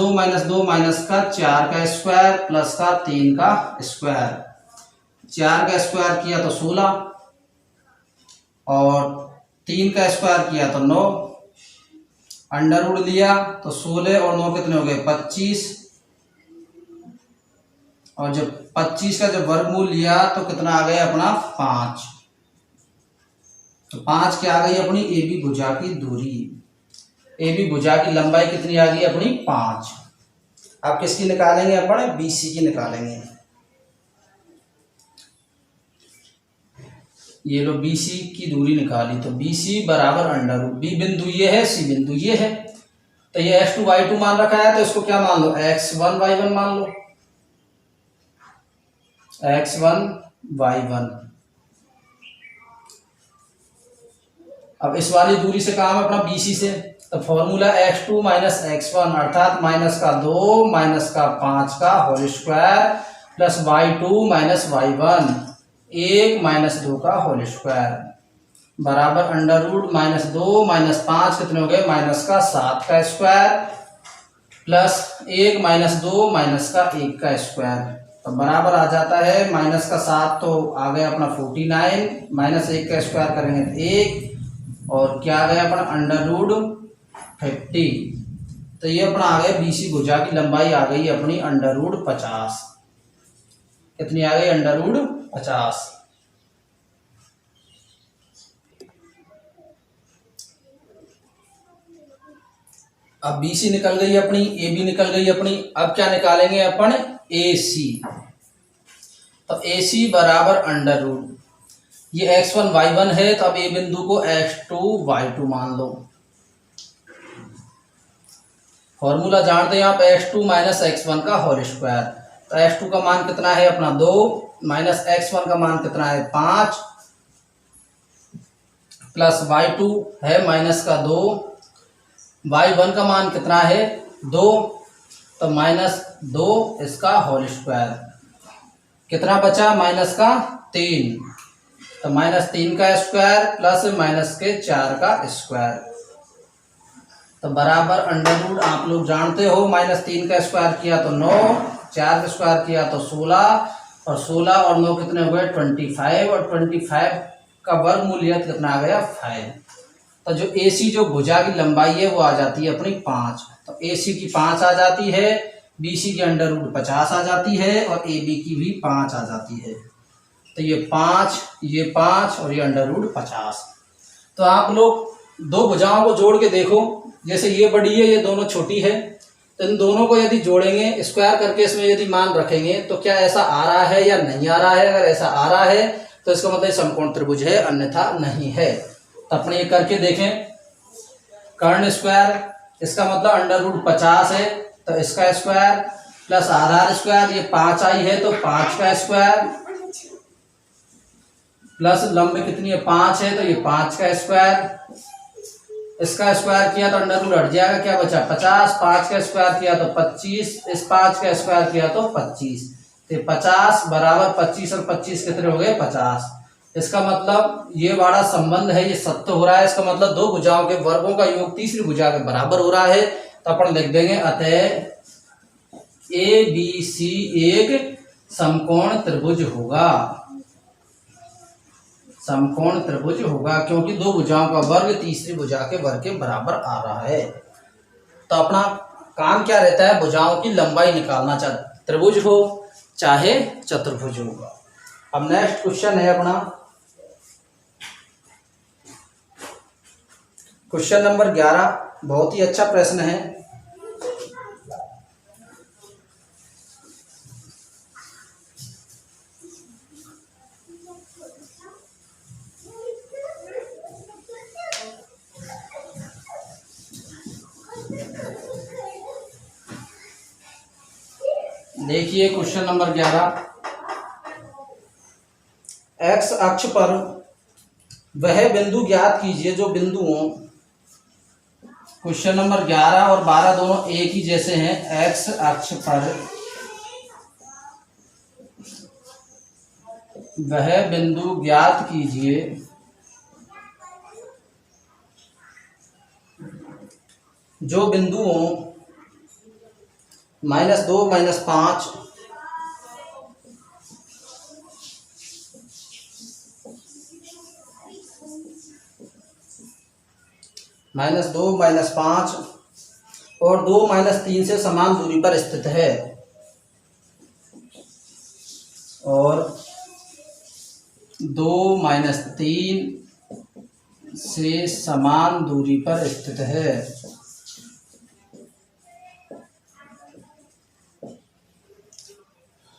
2 माइनस का 4 का स्क्वायर प्लस का 3 का स्क्वायर। 4 का स्क्वायर किया तो 16 और 3 का स्क्वायर किया तो 9, अंडर रूट लिया तो 16 और 9 कितने हो गए 25, और जब 25 का जब वर्गमूल लिया तो कितना आ गया अपना 5। तो 5 क्या आ गई अपनी ए बी भुजा की दूरी। ए बी भुजा की लंबाई कितनी आ गई अपनी 5। अब किसकी निकालेंगे अपन, बी सी की निकालेंगे। ये लो बी सी की दूरी निकाली, तो बी सी बराबर √ बी बिंदु ये है, सी बिंदु ये है। तो ये x2 y2 मान रखा है तो इसको क्या मान लो x1 y1 मान लो, x1 y1। अब इस वाली दूरी से काम है अपना BC से, तो फॉर्मूला x2 - x1 अर्थात -2 - 5 का whole square plus y2 - y1 1 - 2 का होल स्क्वायर बराबर √-2 - 5 कितने हो गए -7 का स्क्वायर प्लस 1 - 2 - 1 का स्क्वायर। तो बराबर आ जाता है -7 तो आ गया अपना 49, -1 का स्क्वायर करेंगे तो 1, और क्या आ गया अपना √50। तो ये अपना आ गया BC भुजा की लंबाई आ गई अपनी √50। कितनी आ गई √50। अब BC निकल गई अपनी, AB निकल गई अपनी। अब क्या निकालेंगे अपन AC। तो AC बराबर √, ये x1 y1 है तो अब ए बिंदु को x2 y2 मान लो। फॉर्मूला जानते हैं आप x2 - x1 का होल स्क्वायर। तो x2 का मान कितना है अपना 2 माइनस x1 का मान कितना है 5 प्लस y2 है -2, y1 का मान कितना है 2, तो -2 इसका होल स्क्वायर कितना बचा -3, तो -3 का स्क्वायर प्लस -4 का स्क्वायर, तो बराबर √ आप लोग जानते हो -3 का स्क्वायर किया तो 9, 4 का स्क्वायर किया तो 16, और 16 और 9 कितने हो गए 25, और 25 का वर्गमूल कितना आ गया 5। तो जो AC जो भुजा की लंबाई है वो आ जाती है अपनी 5। तो AC की 5 आ जाती है, BC की √50 आ जाती है, और AB की भी 5 आ जाती है। तो ये 5 और ये √50। तो आप लोग दो भुजाओं को जोड़ के देखो, जैसे ये बड़ी है ये दोनों छोटी है, तो इन दोनों को यदि जोड़ेंगे स्क्वायर करके इसमें यदि मान रखेंगे तो क्या ऐसा आ रहा है या नहीं आ रहा है। अगर ऐसा आ रहा है तो इसका मतलब समकोण त्रिभुज है, अन्यथा नहीं है। तो अपने ये करके देखें, कर्ण स्क्वायर इसका मतलब √50 है, तो इसका स्क्वायर प्लस आधार स्क्वायर, ये 5 आई है तो 5 का स्क्वायर प्लस लंब कितनी है 5 है तो ये 5 का स्क्वायर, इसका स्क्वायर किया तो अंडर हट जाएगा, क्या बचा 50, 5 का स्क्वायर किया तो 25, इस 5 का स्क्वायर किया तो 25, तो 50 बराबर 25 और 25 कितने हो गए 50। इसका मतलब ये वाला संबंध है ये सत्य हो रहा है। इसका मतलब दो भुजाओं के वर्गों का योग तीसरी भुजा के बराबर हो रहा है। तो अपन लिख देंगे अतः ABC एक समकोण त्रिभुज होगा, समकोण त्रिभुज होगा, क्योंकि दो भुजाओं का वर्ग तीसरी भुजा के वर्ग के बराबर आ रहा है। तो अपना काम क्या रहता है, भुजाओं की लंबाई निकालना, चाहे त्रिभुज हो चाहे चतुर्भुज हो। अब नेक्स्ट क्वेश्चन है अपना क्वेश्चन नंबर 11, बहुत ही अच्छा प्रश्न है। देखिए क्वेश्चन नंबर 11, एक्स अक्ष पर वह बिंदु ज्ञात कीजिए जो बिंदुओं, क्वेश्चन नंबर 11 और 12 दोनों एक ही जैसे हैं। एक्स अक्ष पर वह बिंदु ज्ञात कीजिए जो बिंदुओं -2 -5 -2 -5 और 2 -3 से समान दूरी पर स्थित है, और 2 -3 से समान दूरी पर स्थित है।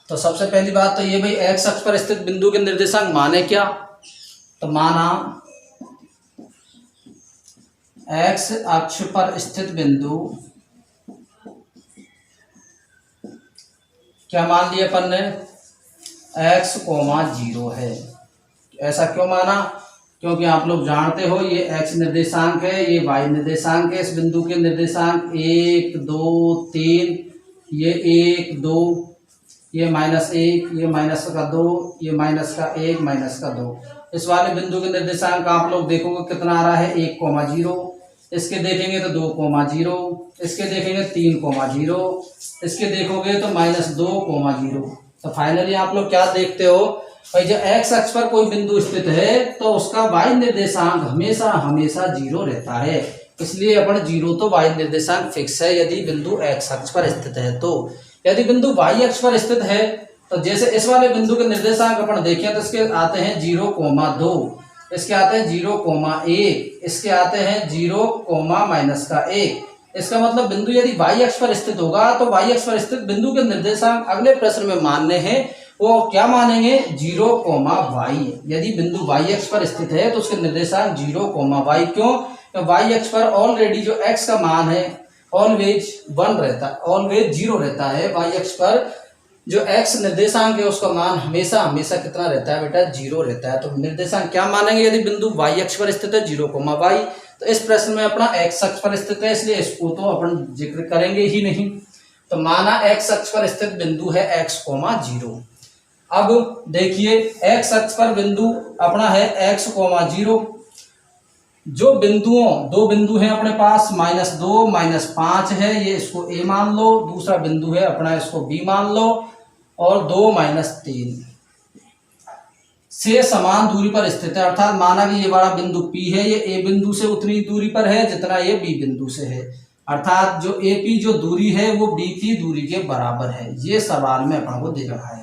तो सबसे पहली बात तो ये भाई एक्स अक्ष पर स्थित बिंदु के निर्देशांक माने क्या, तो माना एक्स अक्ष पर स्थित बिंदु, क्या मान लिया अपन ने, x, 0 है। ऐसा क्यों माना, क्योंकि आप लोग जानते हो ये x निर्देशांक है, ये y निर्देशांक है। इस बिंदु के निर्देशांक 1 2 3, ये 1 2, ये -1, ये -2, ये -1, -2। इस वाले बिंदु के निर्देशांक आप लोग देखोगे कितना आ रहा है 1, 0, इसके देखेंगे तो 2, 0, इसके देखेंगे 3, 0, इसके देखोगे तो -2, 0। तो फाइनली आप लोग क्या देखते हो भाई, जब एक्स अक्ष पर कोई बिंदु स्थित है तो उसका वाई निर्देशांक हमेशा हमेशा 0 रहता है। इसलिए अपन 0 तो वाई निर्देशांक फिक्स है यदि बिंदु एक्स अक्ष पर स्थित है। तो यदि बिंदु वाई अक्ष पर स्थित है तो जैसे इस वाले बिंदु के निर्देशांक अपन देखें तो इसके आते हैं 0, 2, इसके आते हैं 0, 1, इसके आते हैं 0, -1। इसका मतलब बिंदु यदि वाई अक्ष पर स्थित होगा तो वाई अक्ष पर स्थित बिंदु के निर्देशांक अगले प्रश्न में मानने हैं, वो क्या मानेंगे 0, y। यदि बिंदु वाई अक्ष पर स्थित है तो उसके निर्देशांक 0, y। क्यों, तो वाई अक्ष पर ऑलरेडी जो x का मान है ऑलवेज 1 रहता है, ऑलवेज 0 रहता है। वाई अक्ष पर जो x निर्देशांक है उसका मान हमेशा हमेशा कितना रहता है बेटा, 0 रहता है। तो निर्देशांक क्या मानेंगे यदि बिंदु वाई अक्ष पर स्थित है 0, y। तो इस प्रश्न में अपना x अक्ष पर स्थित है, इसलिए इसको तो अपन जिक्र करेंगे ही नहीं। तो माना x अक्ष पर स्थित बिंदु है x, 0। अब देखिए x अक्ष पर बिंदु अपना है x, 0। जो दो बिंदु हैं अपने पास, -2 -5 है, ये इसको a मान लो, दूसरा बिंदु है अपना इसको b मान लो, और 2 -3 से समान दूरी पर स्थित है। अर्थात माना कि ये वाला बिंदु P है, ये A बिंदु से उतनी दूरी पर है जितना ये B बिंदु से है। अर्थात जो AP जो दूरी है वो B की दूरी के बराबर है। ये सवाल में अपन को दे रहा है।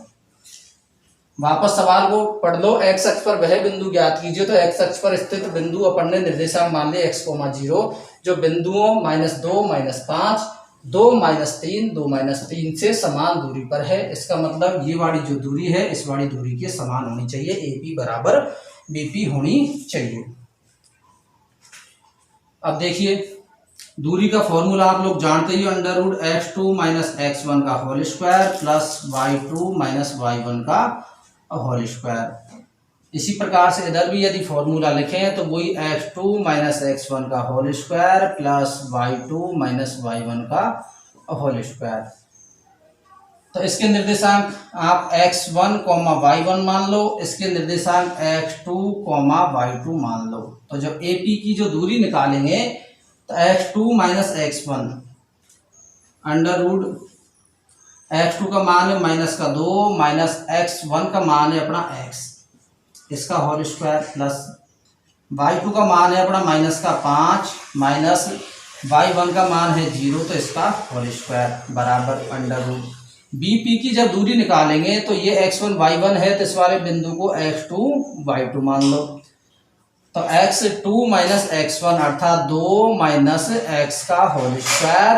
वापस सवाल को पढ़ लो। एक्स अक्ष पर वह बिंदु ज्ञात कीजिए। तो एक्स अक्ष पर स्थित बिंदु अपन ने निर्देशांक मान लिया x,0 जो बिंदुओं -2 -5 2 -3 2 -3 से समान दूरी पर है। इसका मतलब ये वाली जो दूरी है इस वाली दूरी के समान होनी चाहिए, AP बराबर BP होनी चाहिए। अब देखिए दूरी का फॉर्मूला आप लोग जानते ही, √x2 - x1 का whole square plus y2 - y1 का होल स्क्वायर। इसी प्रकार से इधर भी यदि फॉर्मूला लिखें तो वही x2 - x1 का whole square plus y2 - y1 का होल स्क्वायर। तो इसके निर्देशांक आप x1, y1 मान लो, इसके निर्देशांक x2, y2 मान लो। तो जब AP की जो दूरी निकालेंगे तो x2 - x1 √x2 का मान है -2 माइनस x1 का मान है अपना x, इसका होल स्क्वायर प्लस y2 का मान है अपना -5 माइनस y1 का मान है 0, तो इसका होल स्क्वायर बराबर BP की जब दूरी निकालेंगे तो ये x1 y1 है तो इस वाले बिंदु को x2 y2 मान लो। तो x2 - x1 अर्थात 2 माइनस x का होल स्क्वायर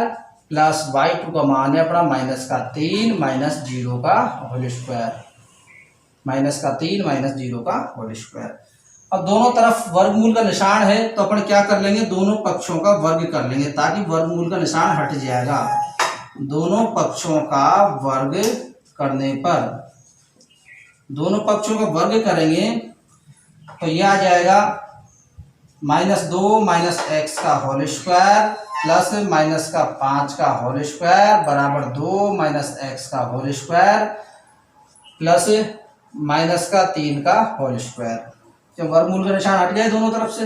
प्लस y2 का मान है अपना -3 माइनस 0 का होल स्क्वायर, -3 माइनस 0 का होल स्क्वायर। अब दोनों तरफ वर्गमूल का निशान है तो अपन क्या कर लेंगे, दोनों पक्षों का वर्ग कर लेंगे ताकि वर्गमूल का निशान हट जाएगा। दोनों पक्षों का वर्ग करने पर, दोनों पक्षों का वर्ग करेंगे तो यह आ जाएगा -2 माइनस x का होल स्क्वायर प्लस -5 का होल स्क्वायर बराबर 2 माइनस x का होल स्क्वायर प्लस -3 का होल स्क्वायर। जब वर्गमूल का निशान हट जाए दोनों तरफ से।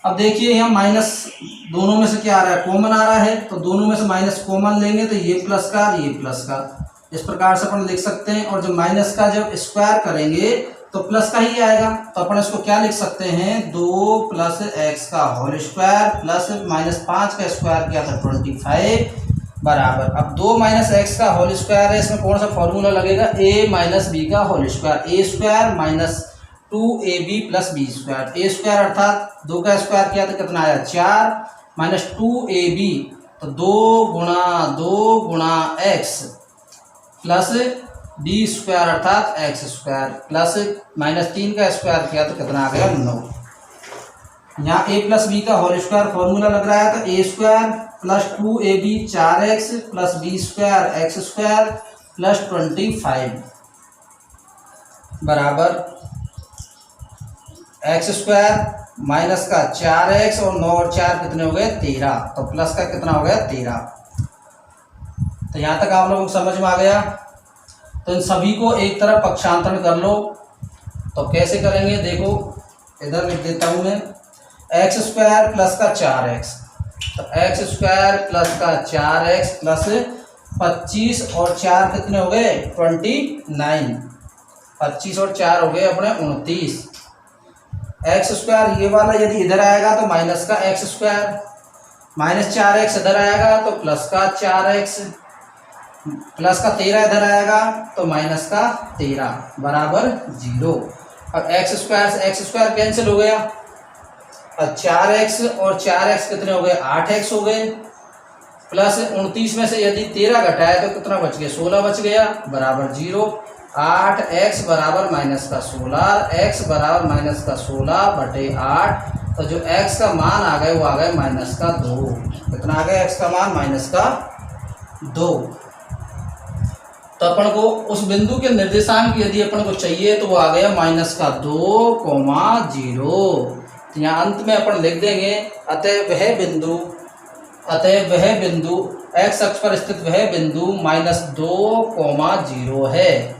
अब देखिए यहाँ माइनस दोनों में से क्या आ रहा है, कॉमन आ रहा है, तो दोनों में से माइनस कॉमन लेंगे तो ये प्लस का ये प्लस का, इस प्रकार से अपन लिख सकते हैं। और जब माइनस का जब स्क्वायर करेंगे तो प्लस का ही आएगा, तो अपन इसको क्या लिख सकते हैं, 2 प्लस x का होल स्क्वायर प्लस -5 का स्क्वायर किया था 25 बराबर। अब 2 माइनस x का होल स्क्वायर है, इसमें कौन सा फॉर्मूला लगेगा, a माइनस b का whole square, a square minus 2ab plus b square. a square अर्थात 2 का स्क्वायर किया तो कितना आया 4 माइनस 2ab, तो 2 गुणा x प्लस b स्क्वायर अर्थात x स्क्वायर प्लस -3 का स्क्वायर किया तो कितना आ गया 9। यहाँ a प्लस b का होल स्क्वायर फॉर्मूला लग रहा है तो a square plus 2ab 4x plus b square x square plus 25 बराबर x स्क्वायर माइनस का 4x और 9 और 4 कितने हो गए 13, तो प्लस का कितना हो गया 13। तो यहाँ तक आप लोगों को समझ में आ गया। तो इन सभी को एक तरफ पक्षांतरण कर लो। तो कैसे करेंगे देखो, इधर लिख देता हूँ मैं, एक्स स्क्वायर प्लस का 4x, तो एक्स स्क्वायर प्लस का 4x प्लस 25 और 4 कितने हो गए 29, 25 और 4 हो गए अपने 29। एक्स स्क्वायर ये वाला यदि इधर आएगा तो माइनस का एक्स स्क्वायर, माइनस 4x इधर आएगा तो प्लस का 4x, प्लस का 13 इधर आएगा तो माइनस का 13 बराबर 0। अब एक्स स्क्वायर से एक्स स्क्वायर कैंसिल हो गया, अब 4x और 4x कितने हो गए 8x हो गए, प्लस 29 में से यदि 13 घटाए तो कितना बच गया 16 बच गया बराबर 0। 8x बराबर माइनस का 16, x बराबर माइनस का 16 बटे 8, तो जो x का मान आ गए वो आ गए माइनस का 2। कितना आ गया x का मान माइनस का 2। तो अपन को उस बिंदु के निर्देशांक यदि अपन को चाहिए तो वो आ गया माइनस का 2,0। तो यहाँ अंत में अपन लिख देंगे अतः वह बिंदु x अक्ष पर स्थित वह बिंदु -2,0 है।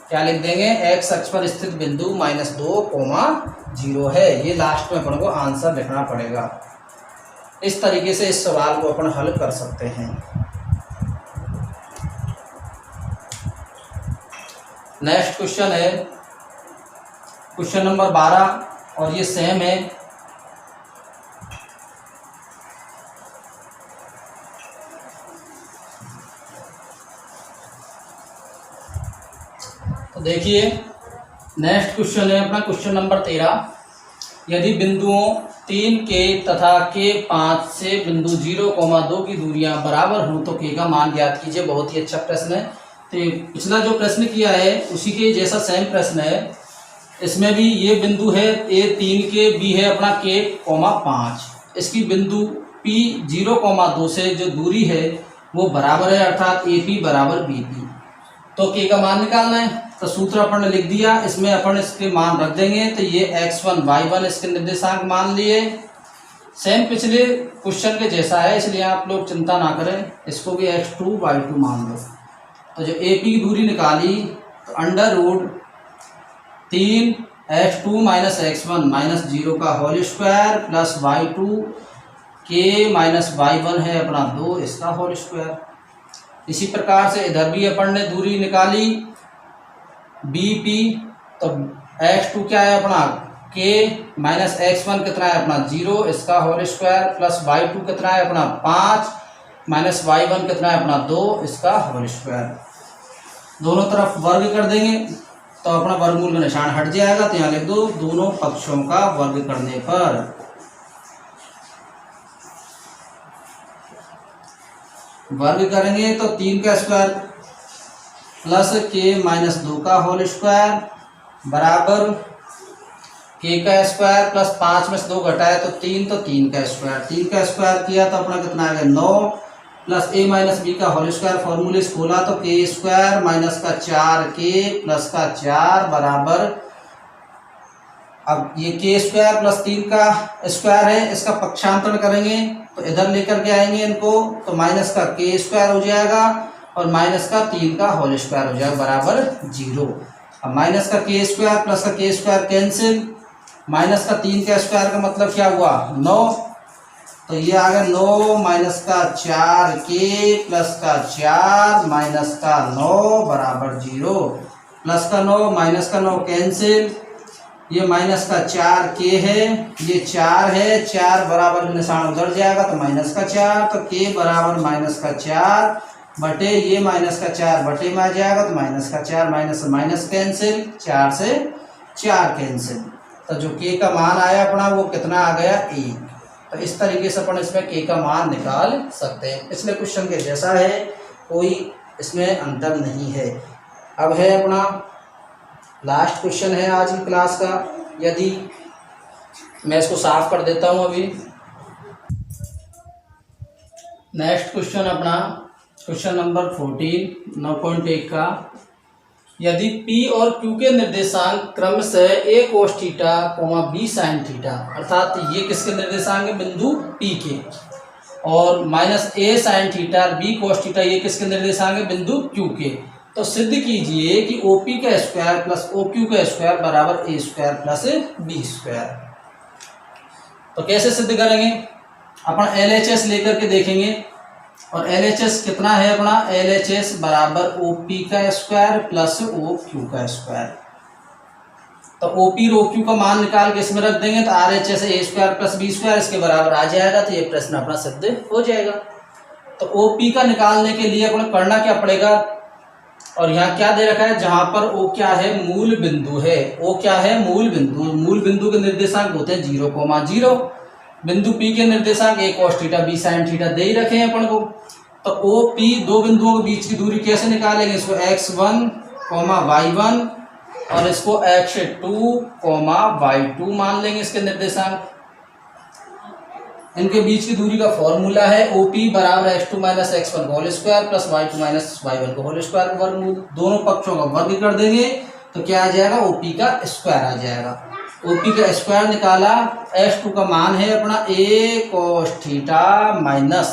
क्या लिख देंगे, x अक्ष पर स्थित बिंदु -2,0 है। ये लास्ट में अपन को आंसर लिखना पड़ेगा। इस तरीके से इस सवाल को अपन हल कर सकते हैं। नेक्स्ट क्वेश्चन है क्वेश्चन नंबर 12 और ये सेम है। तो देखिए नेक्स्ट क्वेश्चन है अपना क्वेश्चन नंबर 13। यदि बिंदुओं 3 के तथा के 5 से बिंदु 0,2 की दूरियां बराबर हों तो के का मान ज्ञात कीजिए। बहुत ही अच्छा प्रश्न है। तो पिछला जो प्रश्न किया है उसी के जैसा सेम प्रश्न है। इसमें भी ये बिंदु है ए 3 के, बी है अपना के, 5। इसकी बिंदु P 0,2 से जो दूरी है वो बराबर है, अर्थात AP बराबर BP। तो के का मान निकालना है। तो सूत्र अपन ने लिख दिया, इसमें अपन इसके मान रख देंगे। तो ये x1 y1 इसके निर्देशांक मान लिए। सेम पिछले क्वेश्चन के जैसा है, इसलिए आप लोग चिंता ना करें, इसको भी x2 y2 मान लो। तो जो AP की दूरी निकाली तो under root 3 x2 minus x1 minus 0 का होल स्क्वायर प्लस y2 के माइनस y1 है अपना 2 इसका होल स्क्वायर। इसी प्रकार से इधर भी अपन ने दूरी निकाली BP। तो x2 क्या है अपना k माइनस x1 कितना है अपना 0 इसका होल स्क्वायर प्लस y2 कितना है अपना 5 माइनस y1 कितना है अपना 2 इसका होल स्क्वायर। दोनों तरफ वर्ग कर देंगे तो अपना वर्गमूल का निशान हट जाएगा। तो यहाँ लिख दो दोनों पक्षों का वर्ग करने पर वर्ग करेंगे तो 3 का स्क्वायर प्लस के माइनस 2 का होल स्क्वायर बराबर के का स्क्वायर प्लस 5 में से 2 घटाए तो 3, तो 3 का स्क्वायर। 3 का स्क्वायर किया तो अपना कितना आ गया 9 प्लस a माइनस बी का होल स्क्वायर। फॉर्मूले से खोला तो के स्क्वायर माइनस का 4k प्लस का 4 बराबर, अब ये के स्क्वायर प्लस 3 का स्क्वायर है, इसका पक्षांतरण करेंगे तो इधर लेकर के आएंगे इनको, तो माइनस का के स्क्वायर हो जाएगा और माइनस का 3 का होल स्क्वायर हो जाएगा बराबर 0। अब माइनस का के स्क्वायर प्लस का के स्क्वायर कैंसिल, माइनस का 3 का स्क्वायर का मतलब क्या हुआ 9, तो ये आ गया 9 माइनस का 4k प्लस का 4 माइनस का 9 बराबर 0। प्लस का 9 माइनस का 9 कैंसिल, ये माइनस का 4k है, ये 4 है, 4 बराबर निशान उधर जाएगा तो माइनस का 4, तो k बराबर माइनस का 4 बटे ये माइनस का 4 बटे में आ जाएगा तो माइनस का 4 माइनस माइनस कैंसिल, 4 से 4 कैंसिल। तो जो k का मान आया अपना वो कितना आ गया 1। तो इस तरीके से अपन इसमें k का मान निकाल सकते हैं। पिछले क्वेश्चन के जैसा है, कोई इसमें अंतर नहीं है। अब है अपना लास्ट क्वेश्चन है आज की क्लास का। यदि मैं इसको साफ कर देता हूं अभी। नेक्स्ट क्वेश्चन अपना क्वेश्चन नंबर 14 9.1 का। यदि P और Q के निर्देशांक क्रमशः a cos theta, b sin theta, अर्थात ये किसके निर्देशांक है बिंदु P के, और minus a sin theta b cos theta ये किसके निर्देशांक है बिंदु Q के, तो सिद्ध कीजिए कि OP का स्क्वायर प्लस OQ का स्क्वायर बराबर a square plus b square. तो कैसे सिद्ध करेंगे, अपन LHS लेकर के देखेंगे। और LHS कितना है अपना, LHS बराबर OP का स्क्वायर प्लस OQ का स्क्वायर। तो OP और OQ का मान निकाल के इसमें रख देंगे तो RHS a square plus b square इसके बराबर आ जाएगा। तो ये प्रश्न अपना सिद्ध हो जाएगा। तो OP का निकालने के लिए अपने करना क्या पड़ेगा, और यहाँ क्या दे रखा है, जहां पर O क्या है मूल बिंदु है, O क्या है मूल बिंदु, मूल बिंदु के निर्देशांक होते हैं 0,0। बिंदु P के निर्देशांक a cos theta b sin theta दे ही रखे हैं अपन को। तो OP दो बिंदुओं के बीच की दूरी कैसे निकालेंगे, इसको x1, y1 और इसको x2, y2 मान लेंगे इसके निर्देशांक। इनके बीच की दूरी का फॉर्मूला है OP बराबर x2 माइनस x1 का whole square plus y2 minus y1 का होल स्क्वायर का वर्गमूल। दोनों पक्षों का वर्ग कर देंगे तो क्या आ जाएगा, OP का स्क्वायर आ जाएगा। OP का स्क्वायर निकाला, x2 का मान है अपना a cos theta minus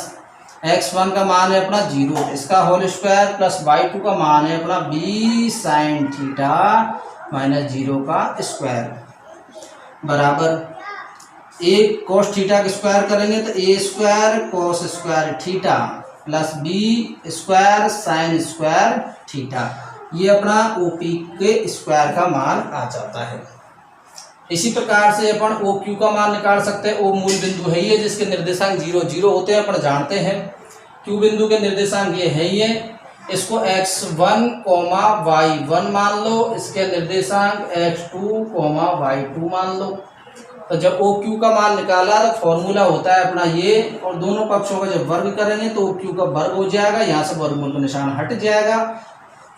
x1 का मान है अपना 0 इसका होल स्क्वायर प्लस y2 का मान है अपना b sin थीटा माइनस 0 का स्क्वायर बराबर a cos थीटा का स्क्वायर करेंगे तो a square cos square theta plus b square sin square theta. ये अपना OP के स्क्वायर का मान आ जाता है। इसी प्रकार से अपन OQ का मान निकाल सकते हैं। O मूल बिंदु है ही है जिसके निर्देशांक 0, 0 होते हैं, अपन जानते हैं। Q बिंदु के निर्देशांक ये है ही है, इसको x1, y1 मान लो, इसके निर्देशांक x2, y2 मान लो। तो जब OQ का मान निकाला तो फॉर्मूला होता है अपना ये, और दोनों पक्षों का जब वर्ग करेंगे तो OQ का वर्ग हो जाएगा, यहाँ से वर्गमूल का निशान हट जाएगा।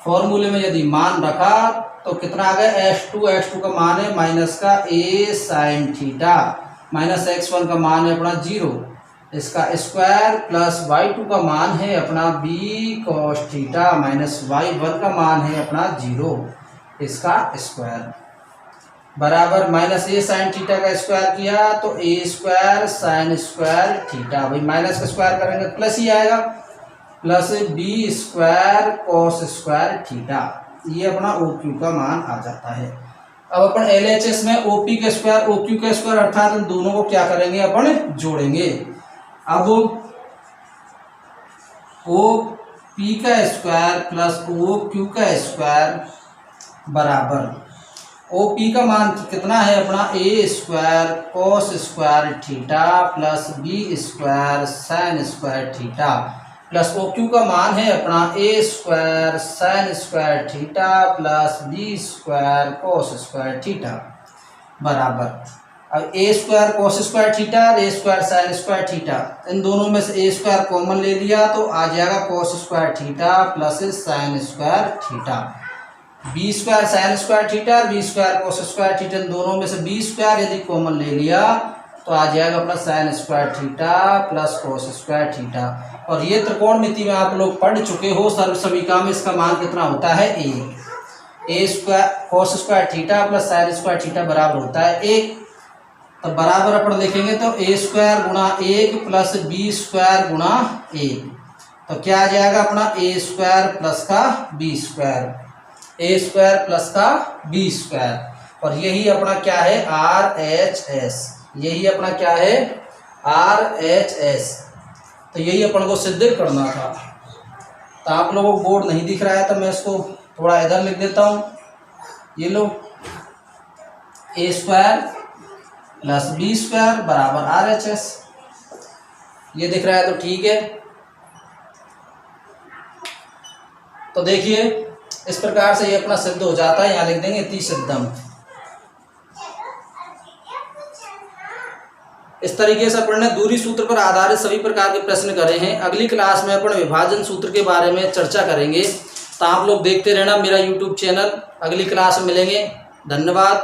फॉर्मूले में यदि मान रखा तो कितना आ गया, x2 का मान है माइनस का a sin theta, minus x1 का मान है अपना 0, इसका स्क्वायर प्लस y2 का मान है अपना b cos theta, minus y1 का मान है अपना 0, इसका स्क्वायर बराबर माइनस a sin थीटा का स्क्वायर किया तो a square sine square theta, भाई माइनस का स्क्वायर करेंगे प्लस ही आएगा, plus b square cos square theta, ये अपना OQ का मान आ जाता है। अब अपन LHS में OP के स्क्वायर OQ के स्क्वायर अर्थात इन दोनों को क्या करेंगे, अपन जोड़ेंगे। अब OP का स्क्वायर प्लस OQ का स्क्वायर बराबर OP का मान कितना है अपना a square cos square theta plus b square sine square theta, plus OQ का मान है अपना a square sine square theta plus b square cos square theta बराबर, अब a square cos square theta और a square sine square theta, इन दोनों में से a स्क्वायर कॉमन ले लिया तो आ जाएगा cos square theta plus sine square theta, b square sine square theta और b square cos square theta, इन दोनों में से b स्क्वायर यदि कॉमन ले लिया तो आ जाएगा अपना sign square theta plus cos square theta. और ये त्रिकोणमिति में आप लोग पढ़ चुके हो, सर्व समीकरण में इसका मान कितना होता है, a square cos square theta plus sine square theta बराबर होता है 1, तो बराबर अपन लिखेंगे तो a स्क्वायर गुणा 1 प्लस b स्क्वायर गुणा 1, तो क्या आ जाएगा अपना a स्क्वायर प्लस का b square, a square plus का b स्क्वायर, और यही अपना क्या है RHS, यही अपना क्या है RHS, तो यही अपन को सिद्ध करना था। तो आप लोगों को बोर्ड नहीं दिख रहा है तो मैं इसको थोड़ा इधर लिख देता हूँ, ये लो a square plus b square बराबर RHS, ये दिख रहा है तो ठीक है। तो देखिए इस प्रकार से ये अपना सिद्ध हो जाता है, यहाँ लिख देंगे इति सिद्धम। इस तरीके से अपन ने दूरी सूत्र पर आधारित सभी प्रकार के प्रश्न करे हैं। अगली क्लास में अपन विभाजन सूत्र के बारे में चर्चा करेंगे, तो आप लोग देखते रहना मेरा YouTube चैनल। अगली क्लास में मिलेंगे, धन्यवाद।